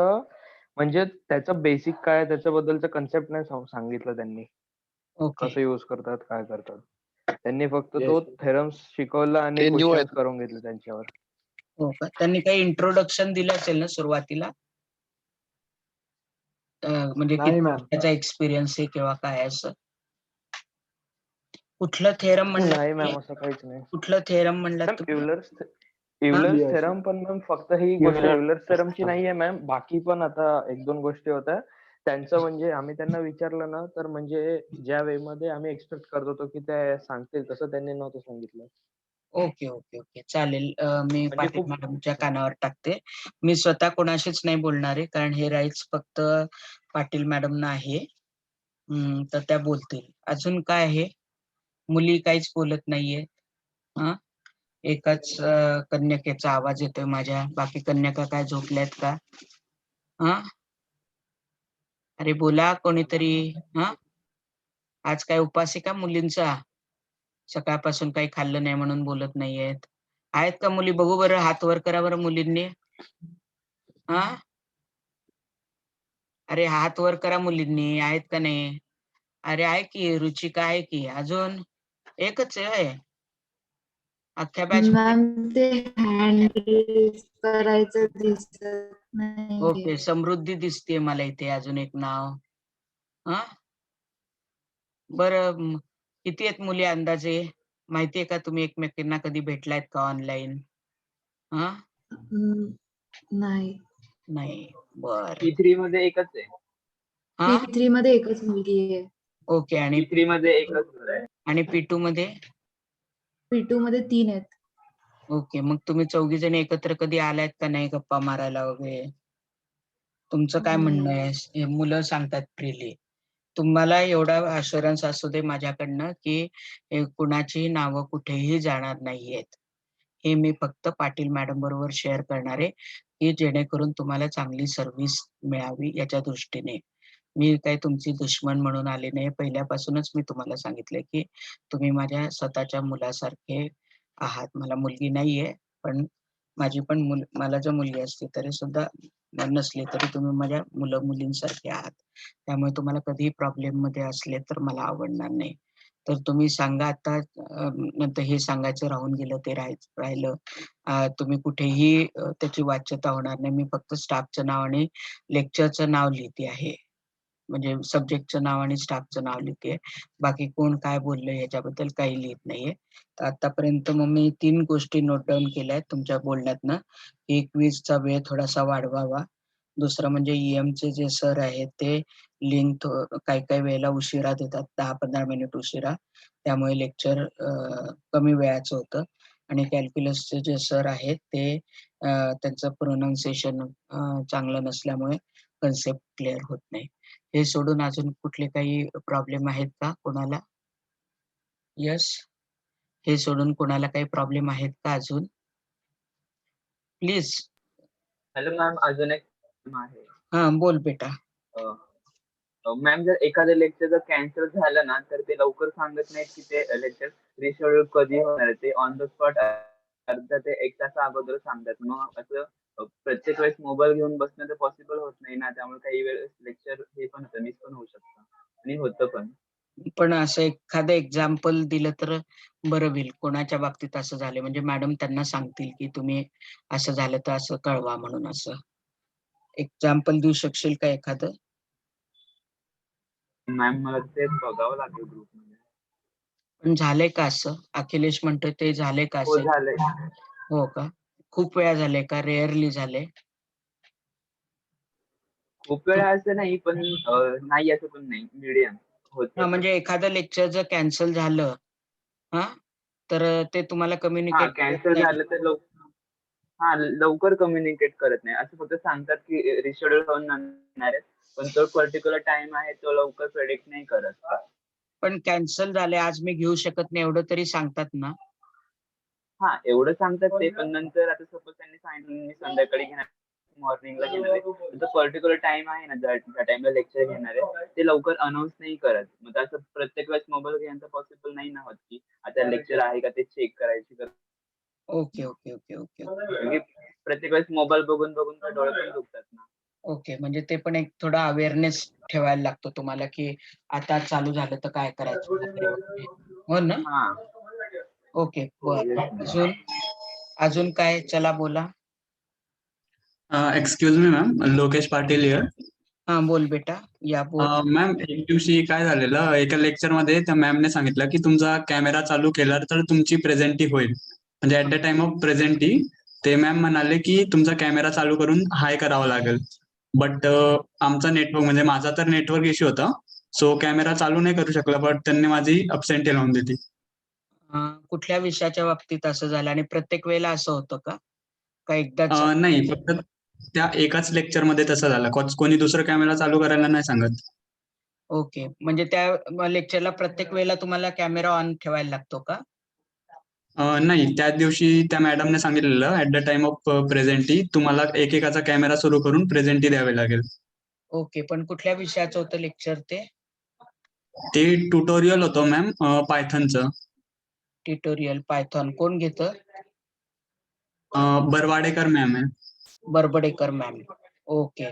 म्हणजे त्याचं बेसिक काय त्याच्याबद्दलचं कन्सेप्ट नाही सांगितलं त्यांनी. ओके. कसं युज करतात, काय करतात. त्यांनी फक्त तो थेरम शिकवला आणि ते new क्वेश्चन आहेत. करून घेतले त्यांच्यावर. हो का? त्यांनी काही इंट्रोडक्शन दिलं असेल ना सुरुवातीला? म्हणजे नाही किती मॅम. वर्षाचा एक्सपिरियन्स आहे किंवा काय असं? कुठलं थेरम म्हणलं? नाही मॅम, असं काहीच नाही. कुठलं थेरम म्हणलात मॅम तुम्ही? इव्हलर्स Yes. थेरम, पण मॅम फक्त ही गोष्ट इव्हलर्स थेरमची नाहीये मॅम. बाकी पण आता 1-2 गोष्टी होत्या त्यांचं. म्हणजे आम्ही त्यांना विचारलं ना, तर म्हणजे ज्या वे मध्ये आम्ही एक्सपेक्ट करत होतो की ते सांगतील, तसं त्यांनी नव्हतं सांगितलं. Okay, okay, okay. चालेल. मी म्हणजे पाटील खूप मॅडमच्या कानावर टाकते. मी स्वतः कोणाशीच नाही बोलणार आहे, कारण हे राईट्स फक्त पाटील मॅडमना आहे. तर त्या बोलतील. अजून काय आहे? मुली काहीच बोलत नाहीये. हां? एकाच कन्यकेचा आवाज येतोय माझ्या. बाकी कन्यका काय झोपल्यात का? हां? अरे बोला कोणीतरी. हां? आज काय उपास आहे का मुलींचा? सकाळपासून काही खाल्लं नाही म्हणून बोलत नाहीयेत. आहेत का मुली? बघू बरं, हात वर करा बरं मुलींनी. हां? अरे हात वर करा मुलींनी, आहेत का नाही? अरे आहे की, रुचिका आहे की. अजून एकच आहे. अख्ख्या बॅच मध्ये? मॅम ते हँड रेज करायचं दिसत नाही. ओके. समृद्धी दिसतेय मला इथे, अजून एक नाव. हां? बरं, किती आहेत मुली अंदाजे? माहितीये का, तुम्ही एकमेकींना कधी भेटलायत का ऑनलाईन? हां? नाही. नाही. बरं. P3 मध्ये एकच आहे. हां? P3 मध्ये एकच मुलगी आहे. ओके. आणि P3 मध्ये एकच आहे. आणि P2 मध्ये? P2 मध्ये 3 आहेत. ओके. मग तुम्ही चौघी जणी एकत्र कधी आलायत का नाही गप्पा मारायला वगैरे? तुमचं काय म्हणणं आहे? हे मुलं सांगतात फ्रीली. तुम्हाला एवढा अश्युरन्स असू दे माझ्याकडनं, की कुणाची नावं कुठेही जाणार नाहीयेत. हे मी फक्त पाटील मॅडम बरोबर शेअर करणार आहे, की जेणेकरून तुम्हाला चांगली सर्व्हिस मिळावी याच्या दृष्टीने. मी काही तुमची दुश्मन म्हणून आले नाही. पहिल्यापासूनच मी तुम्हाला सांगितलंय, की तुम्ही माझ्या स्वतःच्या मुलासारखे आहात. मला मुलगी नाहीये, पण माझी पण मला जर मुलगी असती तरी सुद्धा, नसली तरी तुम्ही माझ्या मुलं-मुलींसारखे आहात. त्यामुळे तुम्हाला कधीही प्रॉब्लेम मध्ये असले तर मला आवडणार नाही. तर तुम्ही सांगा आता, नंतर हे सांगायचं राहून गेलं ते राहिलं. तुम्ही कुठेही त्याची वाच्यता होणार नाही. मी फक्त स्टाफचं नाव आणि लेक्चरचं नाव लिहिते आहे. म्हणजे सब्जेक्टचं नाव आणि स्टाफचं नाव लिहिते. बाकी कोण काय बोललं ह्याच्याबद्दल काही लिहित नाहीये. तर आतापर्यंत मग मी 3 गोष्टी नोट डाउन केल्या आहेत तुमच्या बोलण्यातनं. एक क्विजचा वेळ थोडासा वाढवावा. दुसरं म्हणजे ईएमचे जे सर आहेत ते लिंक काही वेळेला उशिरा देतात, 10-15 मिनिट उशिरा. त्यामुळे लेक्चर कमी वेळाचं होतं. आणि कॅल्क्युलसचे जे सर आहेत ते त्यांचं प्रोनाउन्सिएशन चांगलं नसल्यामुळे कन्सेप्ट क्लिअर होत नाही. हे सोडून अजून कुठले काही प्रॉब्लेम आहेत का कोणाला? येस. हे सोडून कोणाला काही प्रॉब्लेम आहेत का अजून? प्लीज. हॅलो मॅम, अजून एक आहे. हां, बोल बेटा. मॅम, जर एखादं लेक्चर जर कॅन्सल झालं ना, तर ते लवकर सांगत नाहीत की ते लेक्चर रिशेड्यूल कधी होणार आहे. ते ऑन द स्पॉट अर्धा ते 1 तास अगोदर सांगतात. मग असं प्रत्येक वेळेस मोबाईल घेऊन बसणं तर पॉसिबल होत नाही ना. त्यामुळे काही वेळेस लेक्चर हे पण होतं, मिस पण होऊ शकतं आणि होतं पण. पण असं एखादं एक्झाम्पल दिलं तर बरं होईल. कोणाच्या बाबतीत असं झालं म्हणजे मॅडम त्यांना सांगतील की तुम्ही असं झालं तर असं कळवा म्हणून असं. एक्झाम्पल देऊ शकशील का एखादं? मॅम, मला ते बघावं लागेल ग्रुपमध्ये. पण झालंय का असं? अखिलेश म्हणतोय ते झालंय का हो, असं? झालंय. हो का? खूप वेळा झालंय का? रेअरली झालंय? खूप वेळा असं नाही, पण नाही असं पण नाही, मीडियम होतं. हां, म्हणजे एखादं लेक्चर जर कॅन्सल झालं, हां, तर ते तुम्हाला कम्युनिकेट करत कॅन्सल नाही. झालं तर लवकर कम्युनिकेट करत नाही. असं फक्त सांगतात की रिशेड्यूल होणार आहे, पण तो पर्टिक्युलर टाइम आहे तो लवकर प्रेडिक्ट नाही करत. पण कॅन्सल झाले आज मी घेऊ शकत नाही एवढं तरी सांगतात ना? एवढं सांगतात ते, पण नंतर आता सपोज त्यांनी सांगितलं मी संध्याकाळी घेणार, मॉर्निंगला घेणार आहे, तर पर्टिक्युलर टाइम आहे ना ज्या टाइमला लेक्चर घेणार आहे ते लवकर अनाऊन्स नाही करत. मग असं प्रत्येक वेळेस मोबाईल घेणं पॉसिबल नाही ना होत की आता लेक्चर आहे का ते चेक करायची. Okay, okay, okay, okay. म्हणजे प्रत्येक वेळेस मोबाईल बघून बघून तर डोळे पण दुखतात ना. ओके, म्हणजे ते पण एक थोडा अवेअरनेस ठेवायला लागतो तुम्हाला की आता चालू झालं तर काय करायचं वगैरे, वगैरे. हो ना? हां. ओके, बरं. अजून काय? चला बोला. Excuse me ma'am, Lokesh Patil here. हां, बोल बेटा. या बोल. मॅम, एक दिवशी काय झालेलं, एका लेक्चर मध्ये त्या मॅमने सांगितलं की तुमचा कॅमेरा चालू केला तर तुमची प्रेझेंटी होईल. म्हणजे at the time of presenty ते मॅम म्हणाले की तुमचा कॅमेरा चालू करून हाय करावा लागेल. बट आमचा नेटवर्क म्हणजे माझा तर नेटवर्क इश्यू होता, सो कॅमेरा चालू नाही करू शकला. बट त्यांनी माझी अब्सेंटी लावून दिली. कुठल्या विषयाच्या बाबतीत असं झालं आणि प्रत्येक वेळेला असं होतं का? का एकदाच? नाही, फक्त त्या एकाच लेक्चर मध्ये तसं झालं. कोणी दुसरं कॅमेरा चालू करायला नाही सांगत. ओके, म्हणजे त्या लेक्चरला प्रत्येक वेळेला तुम्हाला कॅमेरा ऑन ठेवायला लागतो का? नाही, त्याच दिवशी त्या मॅडमने सांगितलेलं at the time of presenty तुम्हाला एकेकाचा कॅमेरा सुरू करून प्रेझेंटी द्यावी लागेल. ओके, पण कुठल्या विषयाचं होतं लेक्चर ते? ते ट्युटोरियल होतं मॅम, पायथनचं. ट्युटोरियल पायथॉन कोण घेतं? बरवाडेकर मॅम आहे. बरबडेकर मॅम. ओके,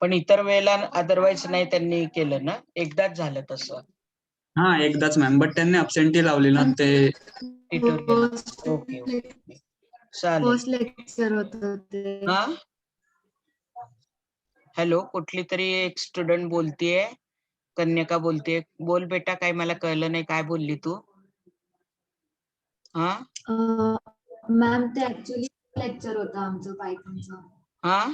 पण इतर वेळेला अदरवाईज नाही त्यांनी केलं ना? एकदाच झालं तसं? एकदाच मॅम, बट त्यांनी अब्सेंटी लावली ना ते. ट्युटोरियल. ओके, ओके, चालेल. फर्स्ट लेक्चर होतं ते. हां? हॅलो, कुठली तरी एक स्टुडंट बोलतीये, कन्यका बोलतीये. बोल बेटा, काय मला कळलं नाही, काय बोलली तू? हां? मॅम, ते ऍक्च्युली लेक्चर होतं आमचं पायथनचं. हां?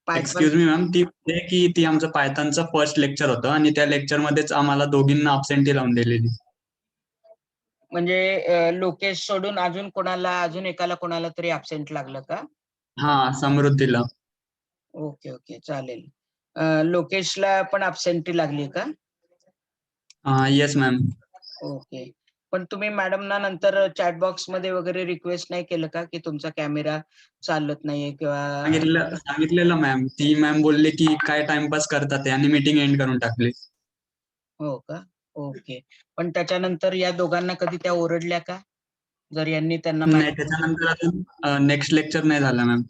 एक्सक्यूज मी मॅम, ती म्हणते की ती आमचं पायथनचं फर्स्ट लेक्चर होतं आणि त्या लेक्चर मध्येच आम्हाला दोघींना अब्सेंटी लावून दिलेली. म्हणजे लोकेश सोडून अजून एकाला कोणाला तरी अब्सेंट लागलं का? समृद्धीला. ओके, ओके, चालेल. लोकेशला पण अब्सेंटी लागली का? Yes ma'am. ओके, पण तुम्ही मॅडमना नंतर चॅट बॉक्स मध्ये वगैरे रिक्वेस्ट नाही केलं का की तुमचा कॅमेरा चालत नाहीये किंवा? सांगितलेलं मॅम. ती मॅम बोलली की काय टाइमपास करतात आणि मीटिंग एंड करून टाकली. हो का? ओके, पण त्याच्यानंतर या दोघांना कधी त्या ओरडल्या का? जर यांनी त्यांना नाही, त्याच्यानंतर अजून नेक्स्ट लेक्चर नाही झालं मॅम.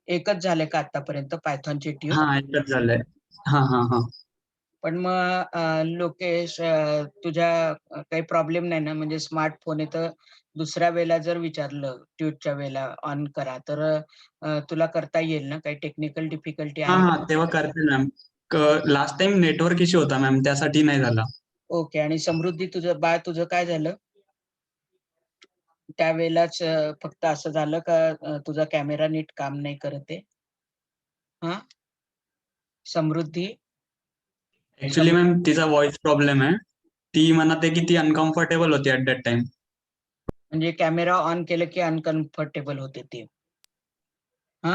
एकच झालंय का आतापर्यंत पायथॉनची ट्यूब? एकच झालंय. हा. पण मग लोकेश तुझ्या काही प्रॉब्लेम नाही ना, म्हणजे स्मार्टफोन आहे तर दुसऱ्या वेळेला जर विचारलं ट्यूटच्या वेळेला ऑन करा तर तुला करता येईल ना? काही टेक्निकल डिफिकल्टी हा आहे हा का? तेव्हा करते ma'am. Last time network issue होता मॅम, त्यासाठी नाही झाला. ओके. आणि समृद्धी तुझं बाळ तुझं काय झालं? त्यावेळेलाच फक्त असं झालं का तुझा कॅमेरा नीट काम नाही करत आहे? हा समृद्धी? ऍक्च्युली मॅम तिचा व्हॉइस प्रॉब्लेम आहे. ती म्हणत आहे की ती अनकम्फर्टेबल होती ऍट दॅट टाइम. म्हणजे कॅमेरा ऑन केलं की अनकम्फर्टेबल होते ते. हा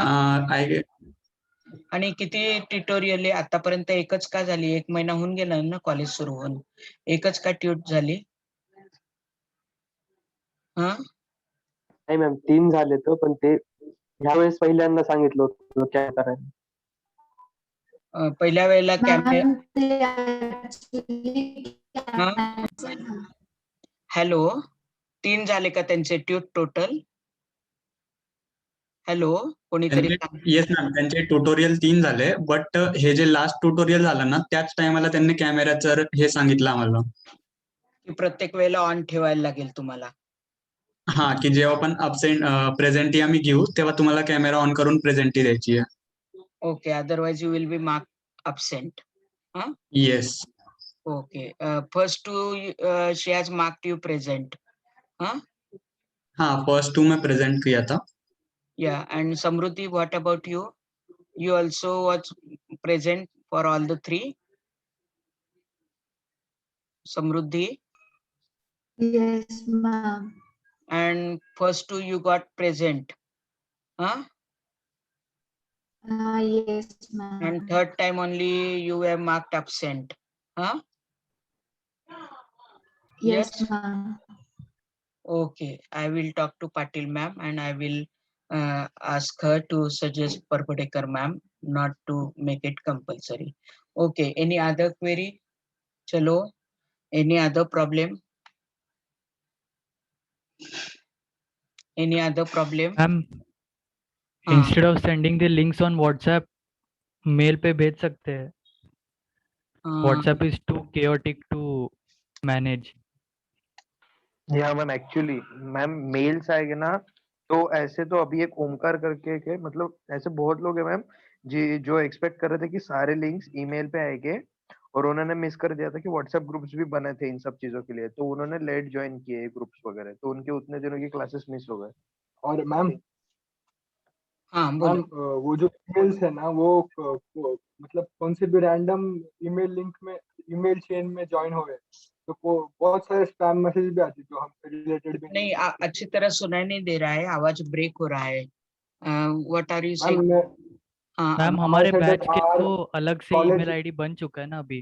आणि किती ट्युटोरियल आहे आतापर्यंत? एकच का झाली? 1 महिना होऊन गेला ना कॉलेज सुरू होऊन. एकच का ट्यूट झाली? हा नाही मॅम 3 झाले तर, पण ते ह्यावेळेस पहिल्यांदा सांगितलं होतं काय करायला. पहिल्या वेळेला मॅम ते actually हॅलो 3 झाले का त्यांचे ट्यूट टोटल? हॅलो कोणीतरी येस मॅम, त्यांचे ट्युटोरियल 3 झाले, बट हे जे लास्ट ट्युटोरियल झालं ना त्याच टायमाला त्यांनी कॅमेऱ्याचं हे सांगितलं आम्हाला. की प्रत्येक वेळेला ऑन ठेवायला लागेल तुम्हाला. हा, की जेव्हा पण प्रेझेंटी आम्ही घेऊ तेव्हा तुम्हाला कॅमेरा ऑन करून प्रेझेंटी द्यायची आहे. Okay. Otherwise you will be mark absent. Yes. Okay. First two, she has marked you present. Huh? हाँ, फर्स्ट 2 में प्रेजेंट किया था. Yeah. And Samruddhi, what about you? You also was present for all the 3? Samruddhi? Yes, ma'am. And first 2 you got present. Huh? Yes, ma'am. And third time only you were marked absent. Huh? Yes, ma'am. Okay. I will talk to Patil ma'am and I will ask her to suggest Parpadekar ma'am not to make it compulsory. Okay. Any other query? Chalo. Any other problem? Any other problem? Ma'am instead of sending the links on WhatsApp, mail पे भेज सकते हैं. WhatsApp is too chaotic to manage. या ma'am actually ma'am mails आएंगे ना, तो ऐसे तो अभी एक ओमकार करके के मतलब ऐसे बहुत लोग हैं मैम जी जो एक्सपेक्ट कर रहे थे कि सारे लिंक्स ईमेल पे आएंगे, और उन्होंने मिस कर दिया था कि व्हाट्सएप ग्रुप्स भी बने थे इन सब चीजों के लिए, तो उन्होंने लेट ज्वाइन किए ग्रुप्स वगैरह, तो उनके उतने दिनों की क्लासेस मिस हो गए. और मैम बोलो. वो जो ईमेल्स है ना वो मतलब कौन से भी रैंडम ईमेल लिंक में ईमेल चेन में ज्वाइन हो गए तो बहुत सारे स्पैम मैसेज भी आते जो हमसे रिलेटेड भी नहीं. अच्छी तरह सुनाई नहीं दे रहा है, आवाज ब्रेक हो रहा है. What are you saying? Ma'am हमारे बैच के तो अलग से ईमेल आईडी बन चुका है ना अभी,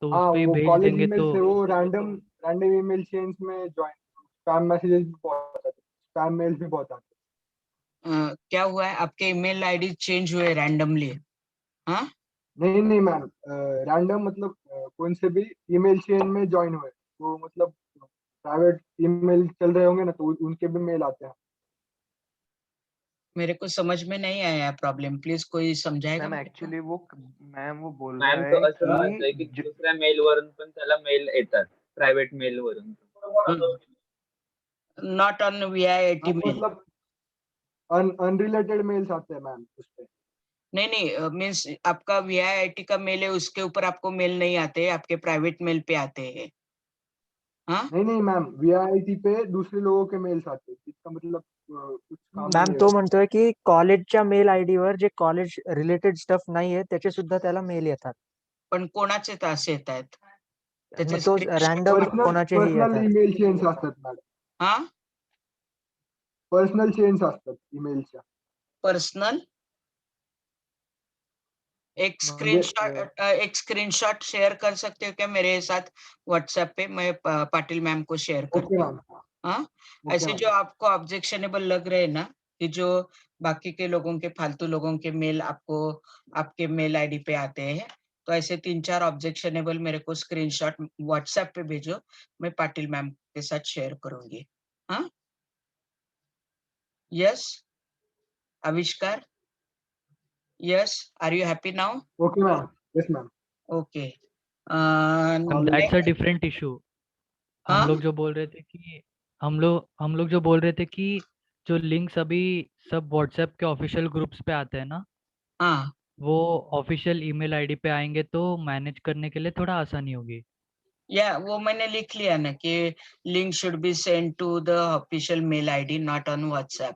तो उस पे ही भेज देंगे तो. वो रैंडम ईमेल चेन्स में ज्वाइन स्पैम मैसेजेस भी बहुत आते, स्पैम मेल्स भी बहुत आते. क्या हुआ है? आपके ईमेल आईडी चेंज हुए रैंडमली? हाँ नहीं मैम, रैंडम मतलब कौन से भी ईमेल चेन में ज्वाइन हुए, वो मतलब प्राइवेट ईमेल चल रहे होंगे ना तो उनके भी मेल आते हैं. मेरे को समझ में नहीं आया प्रॉब्लम, प्लीज कोई समझाएगा? मैम एक्चुअली वो बोल मॅम रहा तो है असं असं की दुसऱ्या मेल वरून पण त्याला मेल येतात, प्रायव्हेट मेल वरून. Not on VIIT mail. मतलब अनरिलेटेड मेल्स आते हैं मैम उस पे. नहीं मीन्स आपका VIIT का मेल है उसके ऊपर आपको मेल नहीं आते, आपके प्राइवेट मेल पे आते हैं. हाँ नहीं मैम, VIIT पे दूसरे लोगों के मेल्स आते हैं, इसका मतलब कुछ काम मॅम नहीं तो है. म्हणतोय की कॉलेजच्या मेल आयडी वर जे कॉलेज रिलेटेड स्टफ नाहीये त्याचे सुद्धा त्याला मेल येतात. पण कोणाचे असे येत आहेत? त्याचे मग तो रॅन्डम कोणाचेही पर्सनल येतात. ईमेल चेन्स असतात मॅडम. हा पर्सनल चेन्स असतात ईमेलच्या. पर्सनल. एक स्क्रीनशॉट शेयर कर सकते हो क्या मेरे साथ व्हाट्सएप पे? मैं पाटिल मैम को शेयर करती हूँ. हाँ, ऐसे जो आपको ऑब्जेक्शनेबल लग रहे हैं ना, कि जो बाकी के लोगों के फालतू लोगों के मेल आपको आपके मेल आईडी पे आते हैं, तो ऐसे 3-4 ऑब्जेक्शनेबल मेरे को स्क्रीनशॉट व्हाट्सएप पे भेजो, मैं पाटिल मैम के साथ शेयर करूंगी. हाँ यस आविष्कार. Yes, are you happy now? Okay ma'am. Yes ma'am. Okay. That's a different issue. हाँ हम लोग जो बोल रहे थे कि हम लोग जो बोल रहे थे कि जो लिंक्स अभी सब व्हाट्सएप के ऑफिशियल ग्रुप्स पे आते हैं ना, हाँ वो ऑफिशियल ईमेल आईडी पे आएंगे तो मैनेज करने के लिए थोड़ा आसानी होगी। या वो मैंने लिख लिया ना कि link should be send to the official mail ID not on WhatsApp.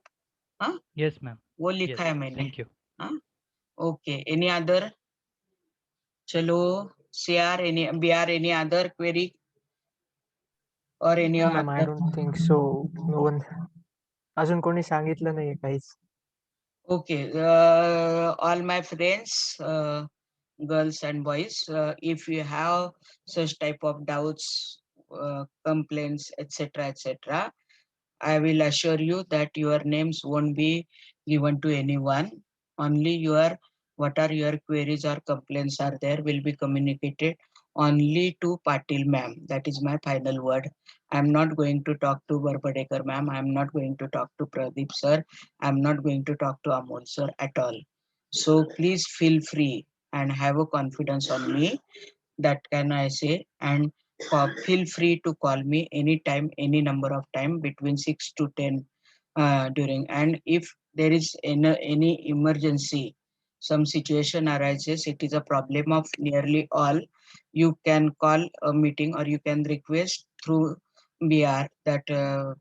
हाँ यस मैम। वो यस, लिखा है मैंने। Thank you. हाँ ओके, एनी अदर? चलो, CR, any BR, any other query or any No, ma'am, I other? don't think so. No one. अजून कोणी सांगितलं नाहीये काहीच. Okay, all my friends, girls and boys, if you have such type of doubts, complaints, etc., I will assure you that your names won't be given to anyone. Only what are your queries or complaints are there will be communicated only to Patil ma'am. That is my final word. I'm not going to talk to Barbadekar ma'am. I'm not going to talk to Pradeep sir. I'm not going to talk to Amol sir at all. So please feel free and have a confidence on me. That can I say. And feel free to call me anytime, any number of time between 6 to 10 during. And if there is any emergency, some situation arises, it is a problem of nearly all, you can call a meeting or you can request through BR that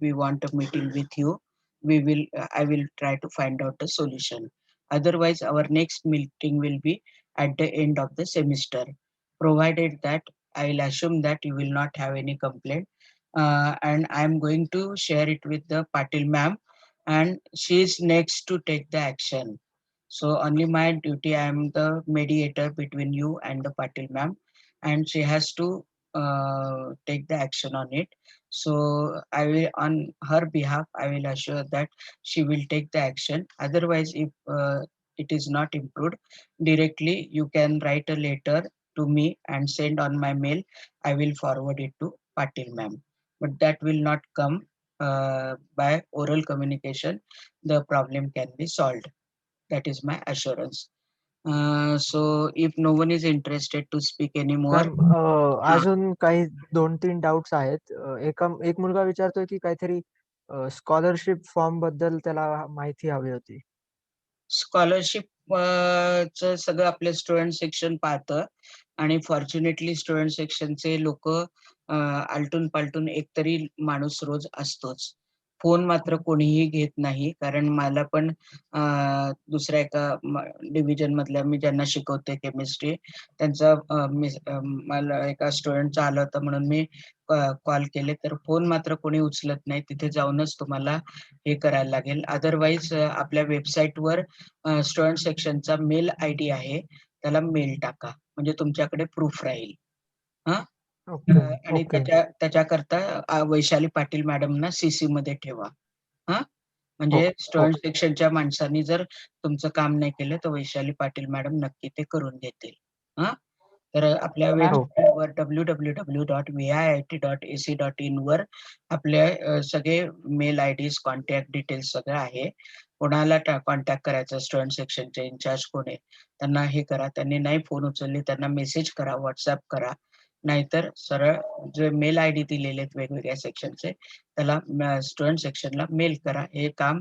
we want a meeting with you. I will try to find out a solution. Otherwise, our next meeting will be at the end of the semester, provided that I will assume that you will not have any complaint. And I am going to share it with the Patil ma'am, and she is next to take the action. So only my duty, I am the mediator between you and the Patil ma'am, and she has to take the action on it. So I will, on her behalf, I will assure that she will take the action. Otherwise, if it is not improved, directly you can write a letter to me and send on my mail. I will forward it to Patil ma'am. But that will not come by oral communication. The problem can be solved. That is my assurance. So if no one is interested to speak anymore, ma'am, अजून काही 2-3 doubts आहेत. एक मुलगा विचारतोय की काहीतरी scholarship form बद्दल त्याला माहिती हवी होती. स्कॉलरशिप च सगळं आपलं स्टुडंट सेक्शन पाहतं आणि फॉर्च्युनेटली स्टुडंट सेक्शनचे लोक आलटून पालटून एकतरी माणूस रोज असतोच. फोन मात्र कोणीही घेत नाही, कारण मला पण दुसऱ्या एका डिव्हिजन मधल्या मी ज्यांना शिकवते केमिस्ट्री, त्यांचा मला एका स्टुडंटचा आला होता म्हणून मी कॉल केले, तर फोन मात्र कोणी उचलत नाही. तिथे जाऊनच तुम्हाला हे करायला लागेल. अदरवाईज आपल्या वेबसाईटवर स्टुडंट सेक्शनचा मेल आयडी आहे, त्याला मेल टाका, म्हणजे तुमच्याकडे प्रूफ राहील. हा ओके आणि ओके त्याच्याकरता वैशाली पाटील मॅडमना CC मध्ये ठेवा. हा म्हणजे स्टुडंट ओके सेक्शनच्या माणसांनी जर तुमचं काम नाही केलं तर वैशाली पाटील मॅडम नक्की ते करून देतील. हा तर आपल्या वेबसाईटवर www.viit.ac.in वर आपले सगळे मेल आयडीज, कॉन्टॅक्ट डिटेल्स सगळं आहे. कोणाला कॉन्टॅक्ट करायचं, स्टुडंट सेक्शनचे इन्चार्ज कोण आहे त्यांना हे करा. त्यांनी नाही फोन उचलले त्यांना मेसेज करा, व्हॉट्सअप करा, नाहीतर सरळ जे मेल आयडी दिलेले आहेत वेगवेगळ्या सेक्शनचे त्याला स्टुडंट सेक्शनला मेल करा. हे काम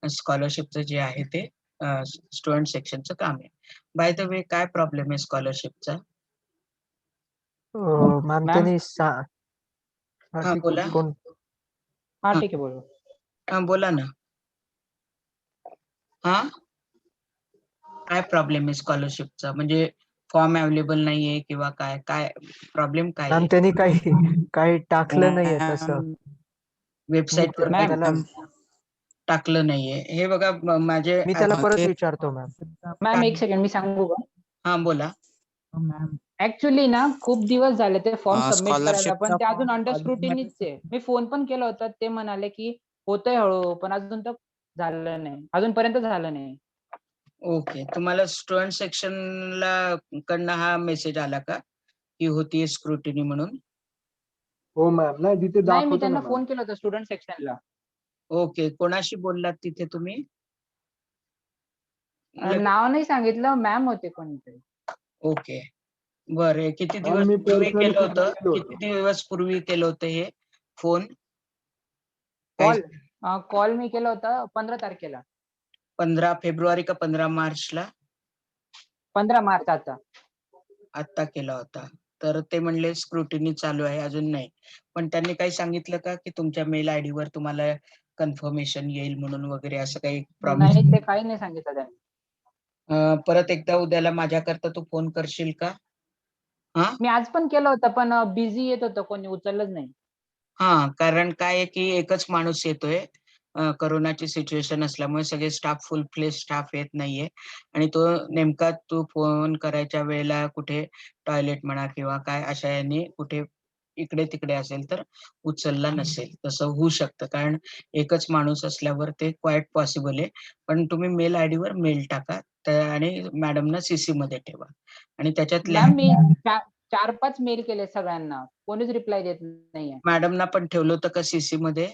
स्कॉलरशिपचं जे आहे ते स्टुडंट सेक्शनचं काम आहे. बाय द वे, काय प्रॉब्लेम आहे स्कॉलरशिपचा? मॅम मॅम त्यांनी हा ठीक बोला. कोण हाँ हा ठीक है बोलो। हा, बोला ना. हा काय प्रॉब्लेम आहे स्कॉलरशिपचा? म्हणजे फॉर्म अवेलेबल नाहीये किंवा काय काय प्रॉब्लेम काय मॅम आहे? त्यांनी काही टाकलं नाहीये तसं. वेबसाईट वर मैम त्याला टाकलं नाहीये. हे बघा माझे मी त्याला परत विचारतो मॅम. मॅम एक सेकंड मी सांगू का? हा बोला. ऍक्च्युली ना खूप दिवस झाले ते फॉर्म सबमिट करायला, पण स्कॉलरशिपचा ते अजून फॉर्म अंडर अजून स्क्रुटिनीच आहे. मी फोन पण केला होता, ते म्हणाले की होतंय हळूहळू, पण अजून तर झालं नाही, अजूनपर्यंत झालं नाही. ओके, तुम्हाला स्टुडंट सेक्शनला कडनं हा मेसेज आला का की होतीये स्क्रुटिनी म्हणून? हो मॅम, नाही तिथे नाही, मी दाखवतो ना त्यांना मॅम. फोन केला होता स्टुडंट सेक्शनला. ओके, कोणाशी बोललात तिथे तुम्ही? नाव नाही सांगितलं, मॅम होते कोणीतरी. ओके, बरं किती काल दिवस मी पूर्वी पर्सनली केलं होतं? केलं किती होतं. दिवस पूर्वी केलं होतं हे फोन? काय कॉल मी केला होता 15 तारखेला. 15 फेब्रुवारी का 15 मार्चला? 15 मार्च आता. आत्ता केला होता. तर ते म्हणले स्क्रुटिनी चालू आहे, अजून नाही. पण त्यांनी काही सांगितलं का की तुमच्या मेल आयडी वर तुम्हाला कन्फर्मेशन येईल म्हणून वगैरे असं काही प्रॉमिस? नाही ते काही नाही सांगितलं त्यांनी. परत एकदा उद्याला माझ्याकरता तू फोन करशील का? हा मी आज पण केलं होतं पण बिझी येत होतं, कोणी उचललंच नाही. हा, कारण काय आहे की एकच माणूस येतोय. करोनाची सिच्युएशन असल्यामुळे सगळे स्टाफ फुल फ्लेज स्टाफ येत नाहीये आणि तो नेमका तू फोन करायच्या वेळेला कुठे टॉयलेट म्हणा किंवा काय अशा यांनी कुठे इकडे तिकडे असेल तर उचलला नसेल, तसं होऊ शकतं. कारण एकच माणूस असल्यावर ते क्वाईट पॉसिबल आहे. पण तुम्ही मेल आयडी वर मेल टाका आणि मॅडमना सीसी मध्ये ठेवा आणि त्याच्यात मॅम मी लिहा. 4-5 मेल केले सगळ्यांना, कोणीच रिप्लाय देत नाहीये. मॅडमना पण ठेवलं होतं का सीसी मध्ये?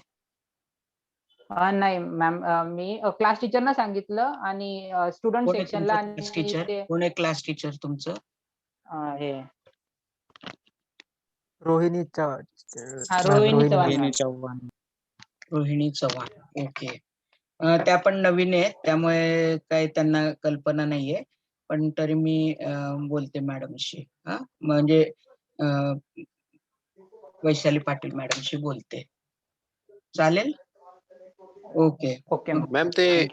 नाही मॅम, मी क्लास टीचरना सांगितलं आणि स्टुडंट कोण आहे सेक्शनला तुमचं क्लास आणि टीचर? ते कोण आहे क्लास टीचर तुमचं? हे रोहिणी रोहिणी चव्हाण रोहिणी मॅम. रोहिणी चव्हाण. ओके. त्या पण नवीन आहेत त्यामुळे काही त्यांना कल्पना नाहीये. पण तरी मी बोलते मॅडमशी. म्हणजे वैशाली पाटील मॅडमशी बोलते. चालेल? ओके. ओके मॅम ते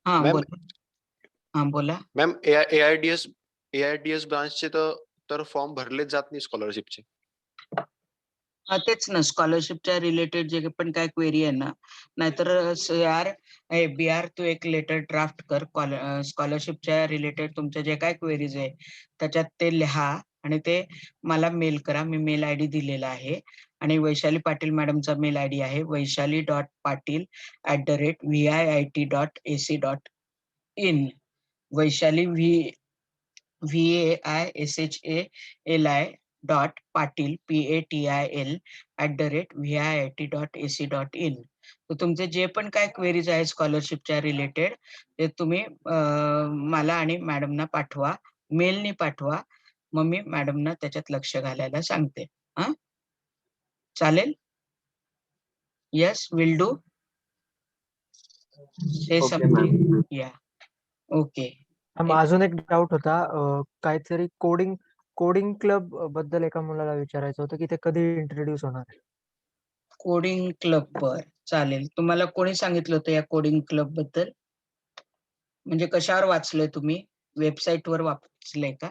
हा मॅम बोला. हा बोला. मॅम AIDS ब्रांचचे तर फॉर्म भरलेच जात नाही स्कॉलरशिपचे. तेच ना, स्कॉलरशिपच्या रिलेटेड जे पण काय क्वेरी आहे ना, नाहीतर BR तू एक लेटर ड्राफ्ट कर स्कॉलरशिपच्या रिलेटेड तुमच्या जे काय क्वेरीज आहे त्याच्यात ते लिहा आणि ते मला मेल करा. मी मेल आयडी दिलेला आहे आणि वैशाली पाटील मॅडमचा मेल आयडी आहे vaishali.patil@viit.ac.in. Vaishali VAISHALI PATIL @viit.ac.in. तर तुमचे जे पण काय क्वेरीज आहे स्कॉलरशिपच्या रिलेटेड ते तुम्ही मला आणि मॅडमना पाठवा, मेलनी पाठवा. मग मी मॅडमना त्याच्यात लक्ष घालायला सांगते. चालेल? Yes, will do. से समथिंग. या. ओके. अजून एक डाऊट होता. काहीतरी कोडिंग क्लब बद्दल एका मुलाला विचारायचं होतं की ते कधी इंट्रोड्यूस होणार आहे? कोडिंग क्लब बर चालेल. तुम्हाला कोणी सांगितलं होतं या कोडिंग क्लब बद्दल? म्हणजे कशावर वाचलंय तुम्ही? वेबसाईट वर वाचलंय का?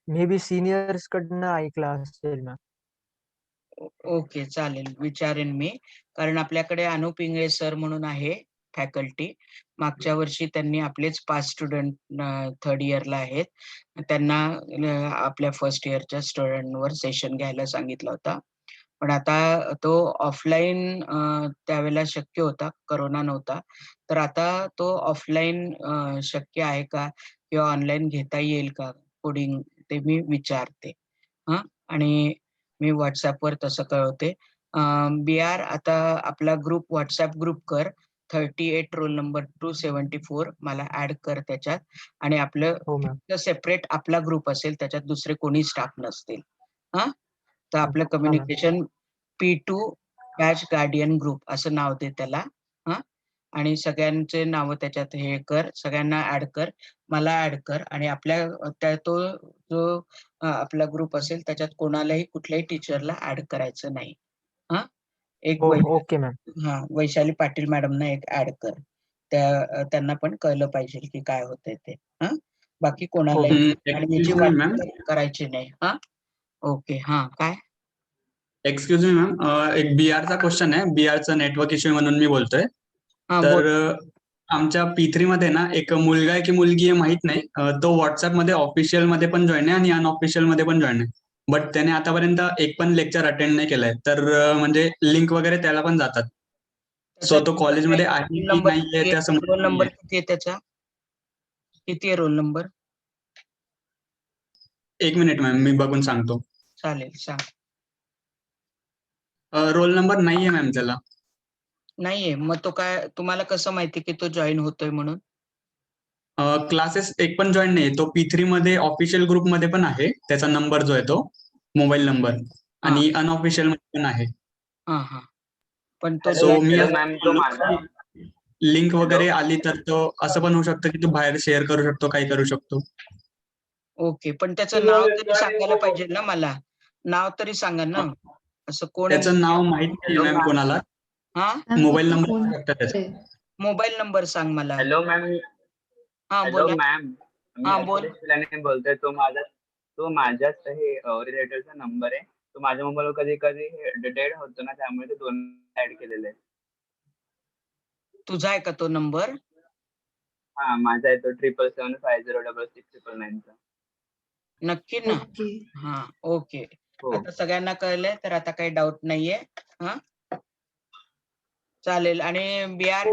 मे बी सिनियर्स कडनं ऐकलं असेल ना. ओके, चालेल, विचारेन मी. कारण आपल्याकडे अनुप इंगळे सर म्हणून आहे फॅकल्टी. मागच्या वर्षी त्यांनी आपलेच 5 स्टुडंट थर्ड इयरला आहेत. त्यांना आपल्या फर्स्ट इयरच्या स्टुडंटवर सेशन घ्यायला सांगितला होता. पण आता तो ऑफलाईन त्यावेळेला शक्य होता, करोना नव्हता. तर आता तो ऑफलाईन शक्य आहे का किंवा ऑनलाईन घेता येईल का कोडिंग, ते मी विचारते. आणि मी व्हॉट्सअपवर तसं कळवते. BR आता आपला ग्रुप व्हॉट्सअप ग्रुप कर. 38 रोल नंबर 274 मला ऍड कर त्याच्यात आणि आपलं हो मॅम. सेपरेट आपला ग्रुप असेल, त्याच्यात दुसरे कोणी स्टाफ नसतील. तर आपलं हा ma'am. Communication P2 batch guardian group असं नाव दे त्याला. आणि सगळ्यांचे नाव त्याच्यात हे कर, सगळ्यांना ऍड कर, मला ऍड कर आणि आपल्या तो जो आपला ग्रुप असेल त्याच्यात कोणालाही कुठल्याही टीचरला ऍड करायचं नाही. एक ओके मॅम. वैशाली पाटील मॅडमना एक ऍड कर. त्यांना पण कळलं पाहिजे की काय होतंय ते. बाकी कोणालाही आणि याची मॅम. वाटप करायची नाही. ओके. काय? एक्सक्यूज मी मॅम, एक BRचा क्वेश्चन आहे. BRचा नेटवर्क इश्यू म्हणून मी बोलतोय. तर आमच्या P3 मध्ये ना एक मुलगा आहे की मुलगी आहे माहित नाही. तो व्हॉट्सअप मध्ये ऑफिशियल मध्ये पण जॉईन आहे आणि अनऑफिशियल मध्ये पण जॉईन आहे. बट त्याने आतापर्यंत एक पण लेक्चर अटेंड नाही केलंय. तर म्हणजे लिंक वगैरे त्याला पण जातात. सो तो कॉलेजमध्ये आहे की नाहीये ते असं रोल नंबर नाहीये. किती आहे त्याचा? किती आहे रोल नंबर? 1 मिनिट मॅम, मी बघून सांगतो. चालेल, सांग. रोल नंबर नाहीये मॅम त्याला. नाहीये. मग तो काय, तुम्हाला कसं माहिती की तो जॉईन होतोय म्हणून? क्लासेस एक पण जॉईन नाही, तो P3 मध्ये ऑफिशियल ग्रुप मध्ये पण आहे, त्याचा नंबर जो आहे तो मोबाईल नंबर, आणि अनऑफिशियल मध्ये पण आहे. हा पण तो सो मी हॅलो असं मॅम, तो माझा लिंक हॅलो वगैरे आली तर तो असं पण होऊ शकतं की तो बाहेर शेअर करू शकतो, काही करू शकतो. ओके, पण त्याचं नाव तरी सांगायला पाहिजे ना मला, नाव तरी सांगा ना, असं कोण आहे. त्याचं नाव माहित नाही हॅलो मॅम मॅम. कोणाला. हा मोबाईल नंबर सांगू शकता त्याचा. मोबाईल नंबर सांग मला. Hello ma'am. हा हॅलो बोला. मॅम, मी हा बोल. अखिलेश पिलाने बोलतोय. तो माझ्याच हे रिलेटिव्हचा नंबर आहे. तो माझ्या मोबाईलवर कधी कधी डेड होतो ना, त्यामुळे ते 2 ऍड केलेले आहे. तुझा आहे का तो नंबर? हा, माझा आहे तो 777506699 नक्की ना? हा ओके. हो. आता सगळ्यांना कळलंय, तर आता काही डाऊट नाहीये. हा चालेल. आणि be are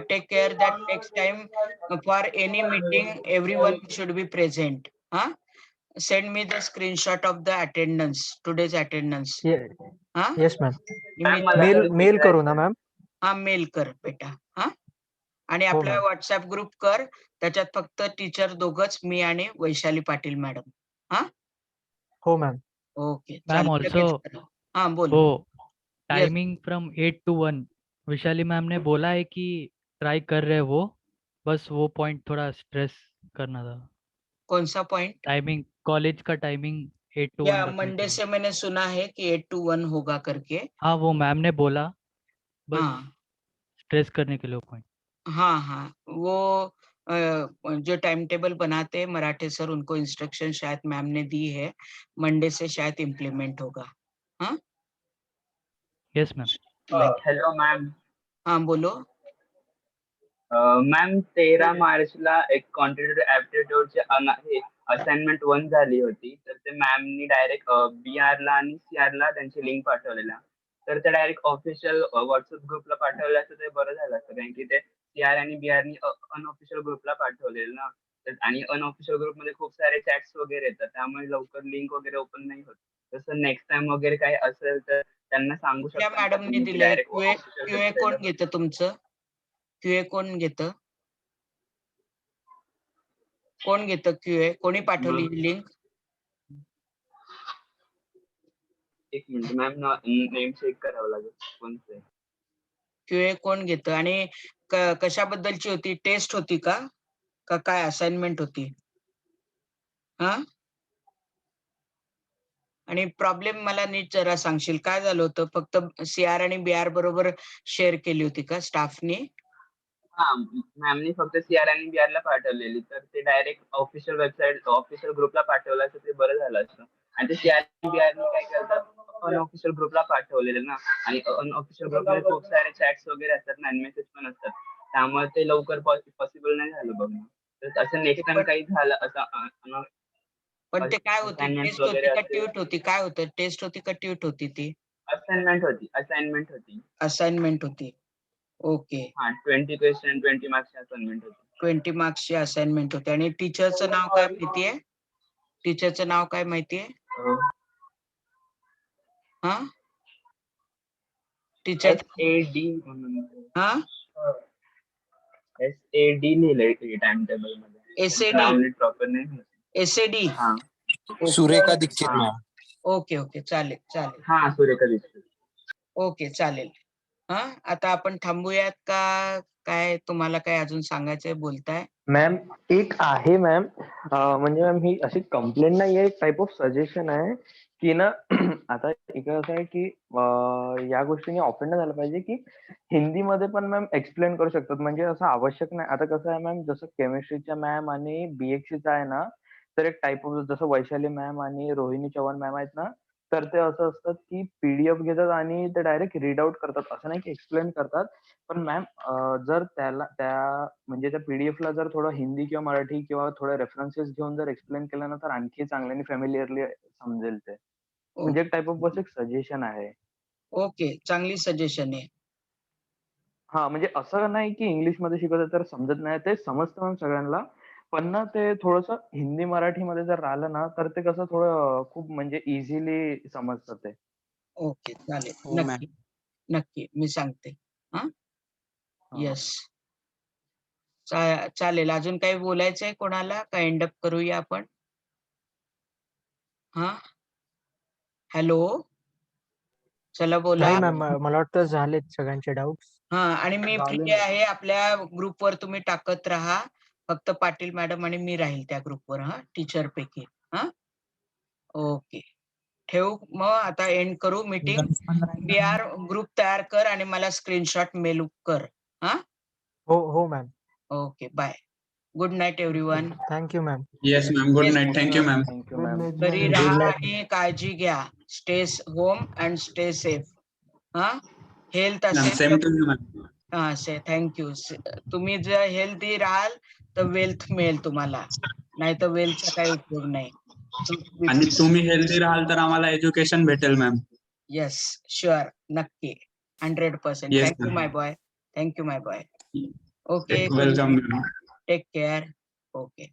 take care that next time for any meeting everyone should be present. हा send me the screenshot of the attendance, today's attendance. हा येस मॅम. मॅम, मला मेल तरी मेल करू ना विचारायचं मॅम? हा मेल कर बेटा. हा आणि हो आपला मॅम. व्हॉट्सअप ग्रुप कर, त्याच्यात फक्त टीचर दोघच, मी आणि वैशाली पाटील मॅडम. हा हो मॅम. ओके मॅम चालेल, ऑल्सो लगेच करा. हा बोल. वो yes. Timing from 8 to 1 Vishali ma'am ने बोला है कि ट्राई कर रहे वो, बस वो पॉइंट थोड़ा स्ट्रेस करना था. कौन सा पॉइंट? टाइमिंग, कॉलेज का टाइमिंग 8 to 1 या रखने मंडे के लिए. से मैंने सुना है कि 8 to 1 होगा करके. हाँ, वो मैम ने बोला, बस हाँ स्ट्रेस करने के लिए वो पॉइंट. हाँ वो जो टाइम टेबल बनाते हैं मराठे सर, उनको इंस्ट्रक्शन शायद मैम ने दी है, मंडे से शायद इम्प्लीमेंट होगा. हाँ यस मैम. Hello ma'am. हाँ बोलो. मॅम, 13 मार्चला एक क्वांटिटेटिव्ह ऍप्टिट्यूडची असाइनमेंट 1 झाली होती. तर ते मॅमनी डायरेक्ट BR ला आणि CR ला त्यांची लिंक पाठवलेल्या. तर ते डायरेक्ट ऑफिशियल व्हॉट्सअप ग्रुपला पाठवलं असतं ते बरं झालं असतं, कारण की ते CR आणि BR नी अनऑफिशियल ग्रुपला पाठवलेलं ना. आणि अनऑफिशियल ग्रुपमध्ये खूप सारे चॅट्स वगैरे येतात, त्यामुळे लवकर लिंक वगैरे ओपन नाही होत. तसं नेक्स्ट टाइम वगैरे काही असेल तर त्यांना सांगू कुठल्या शकता का मॅडमने तुम्ही, की दिलंय? डायरेक्ट ऑफिशियल क्यूए कोण घेतं तुमचं? क्यूए कोण घेतं? कोण घेतं क्यूए? कोणी पाठवली मग लिंक? एक मिनिट मॅम, नेम चेक करावं लागेल कोणतं आहे. क्यूए कोण घेतं? आणि कशाबद्दलची होती? टेस्ट होती का काय असाइनमेंट होती? हा आणि प्रॉब्लेम मला नीट जरा सांगशील, काय झालं होतं? फक्त CR आणि BR बरोबर शेअर केली होती का स्टाफने? हा, मॅमनी फक्त CR आणि BR ला पाठवलेली, तर ते डायरेक्ट ऑफिशियल वेबसाईट, ऑफिशियल ग्रुपला पाठवलं असतं ते बरं झालं असतं. आणि ते CR आणि BR नी काय करतात, अनऑफिशियल ग्रुपला पाठवलेलं ना, आणि अनऑफिशियल ग्रुपमध्ये खूप सारे चॅट्स वगैरे असतात ना, मेसेज पण असतात, त्यामुळे ते लवकर पॉसिबल नाही झालं बघणं. तर असं नेक्स्ट टाइम काही झालं असं पण ते काय होती? असाइनमेंट टेस्ट होती वगैरे का असेल. ट्यूट होती? काय होतं? टेस्ट होती का ट्यूट होती ती? असाइनमेंट होती. असाइनमेंट होती. ओके. हा, 20 क्वेश्चन 20 मार्क्सची असाइनमेंट होती. 20 मार्क्सची असाइनमेंट होती. आणि टीचरचं नाव काय माहितीये? टीचरचं नाव काय माहितीये? हा टीचर SAD म्हणून. हा SAD लिहिलंय टाइम टेबल मध्ये. SAD प्रॉपर नाही. SAD. हा. सुरेखा दीक्षित हा. मॅम. ओके चालेल. हा, सुरेखा दीक्षित. ओके चालेल. हा आता आपण थांबूयात का काय? तुम्हाला काय अजून सांगायचंय, बोलताय? मॅम, एक आहे मॅम, म्हणजे मॅम ही अशी कंप्लेंट नाही आहे, एक टाइप ऑफ सजेशन आहे की ना आता इकडे असं आहे की या गोष्टीने ऑफेंड झालं पाहिजे की हिंदीमध्ये पण मॅम एक्सप्लेन करू शकतात, म्हणजे असं आवश्यक नाही. आता कसं आहे मॅम, जसं केमिस्ट्रीच्या मॅम आणि BXCचा आहे ना, तर एक टाइप ऑफ, जसं वैशाली मॅम आणि रोहिणी चव्हाण मॅम आहेत ना, तर ते असं असतात की PDF घेतात आणि ते डायरेक्ट रीड आउट करतात, असं नाही की एक्सप्लेन करतात. पण मॅम, जर त्या म्हणजे त्या PDF ला जर थोडं हिंदी किंवा मराठी किंवा थोडे रेफरन्सेस घेऊन जर एक्सप्लेन केलं ना, तर आणखी चांगल्याने फॅमिलिअरली समजेल ते. म्हणजे एक टाइप ऑफ बस एक सजेशन आहे. ओके, चांगली सजेशन आहे. हा, म्हणजे असं नाही की इंग्लिशमध्ये शिकवलं तर समजत नाही, ते समजतं मॅम सगळ्यांना. पण ना ते थोडंसं हिंदी मराठीमध्ये जर राहिलं ना, तर ते कसं थोडं खूप म्हणजे इझिली समजतं ते. ओके चालेल. हो नक्की मी सांगते. हा हा. येस चालेल. अजून काही बोलायचंय कोणाला का एंड अप करूया आपण? हा, हॅलो, चला बोला. नाही मॅम, मला वाटतं झालेत सगळ्यांचे डाऊट्स. हा, आणि मी झाले फ्री मॅम. आहे. आपल्या ग्रुपवर तुम्ही टाकत राहा. फक्त पाटील मॅडम आणि मी राहील त्या ग्रुपवर. हा, टीचर पैकी. हा, ओके. ठेवू मग, आता एंड करू मीटिंग. PR ग्रुप तयार कर आणि मला स्क्रीनशॉट मेल कर. हा, हो ma'am. Okay, bye. Good night everyone. Thank you ma'am. Yes ma'am, good night. Thank you ma'am. Thank you Good ma'am. night, घरी ma'am. राहा Good night. आणि काळजी घ्या. Stay home and stay safe. हा, हेल्थ मॅम असेल सेम तर टू यू मॅम. हा, thank you. तुम्ही जर हेल्दी राहाल तर वेल्थ मिळेल तुम्हाला, नाही तर वेल्थचा काही उपयोग नाही. आणि तुम्ही हेल्दी राहाल तर आम्हाला एज्युकेशन भेटेल मॅम. येस, शुअर, नक्की, 100%. Yes, thank you ma'am. My boy. Thank you my boy. Okay, welcome ma'am. Take care. Okay.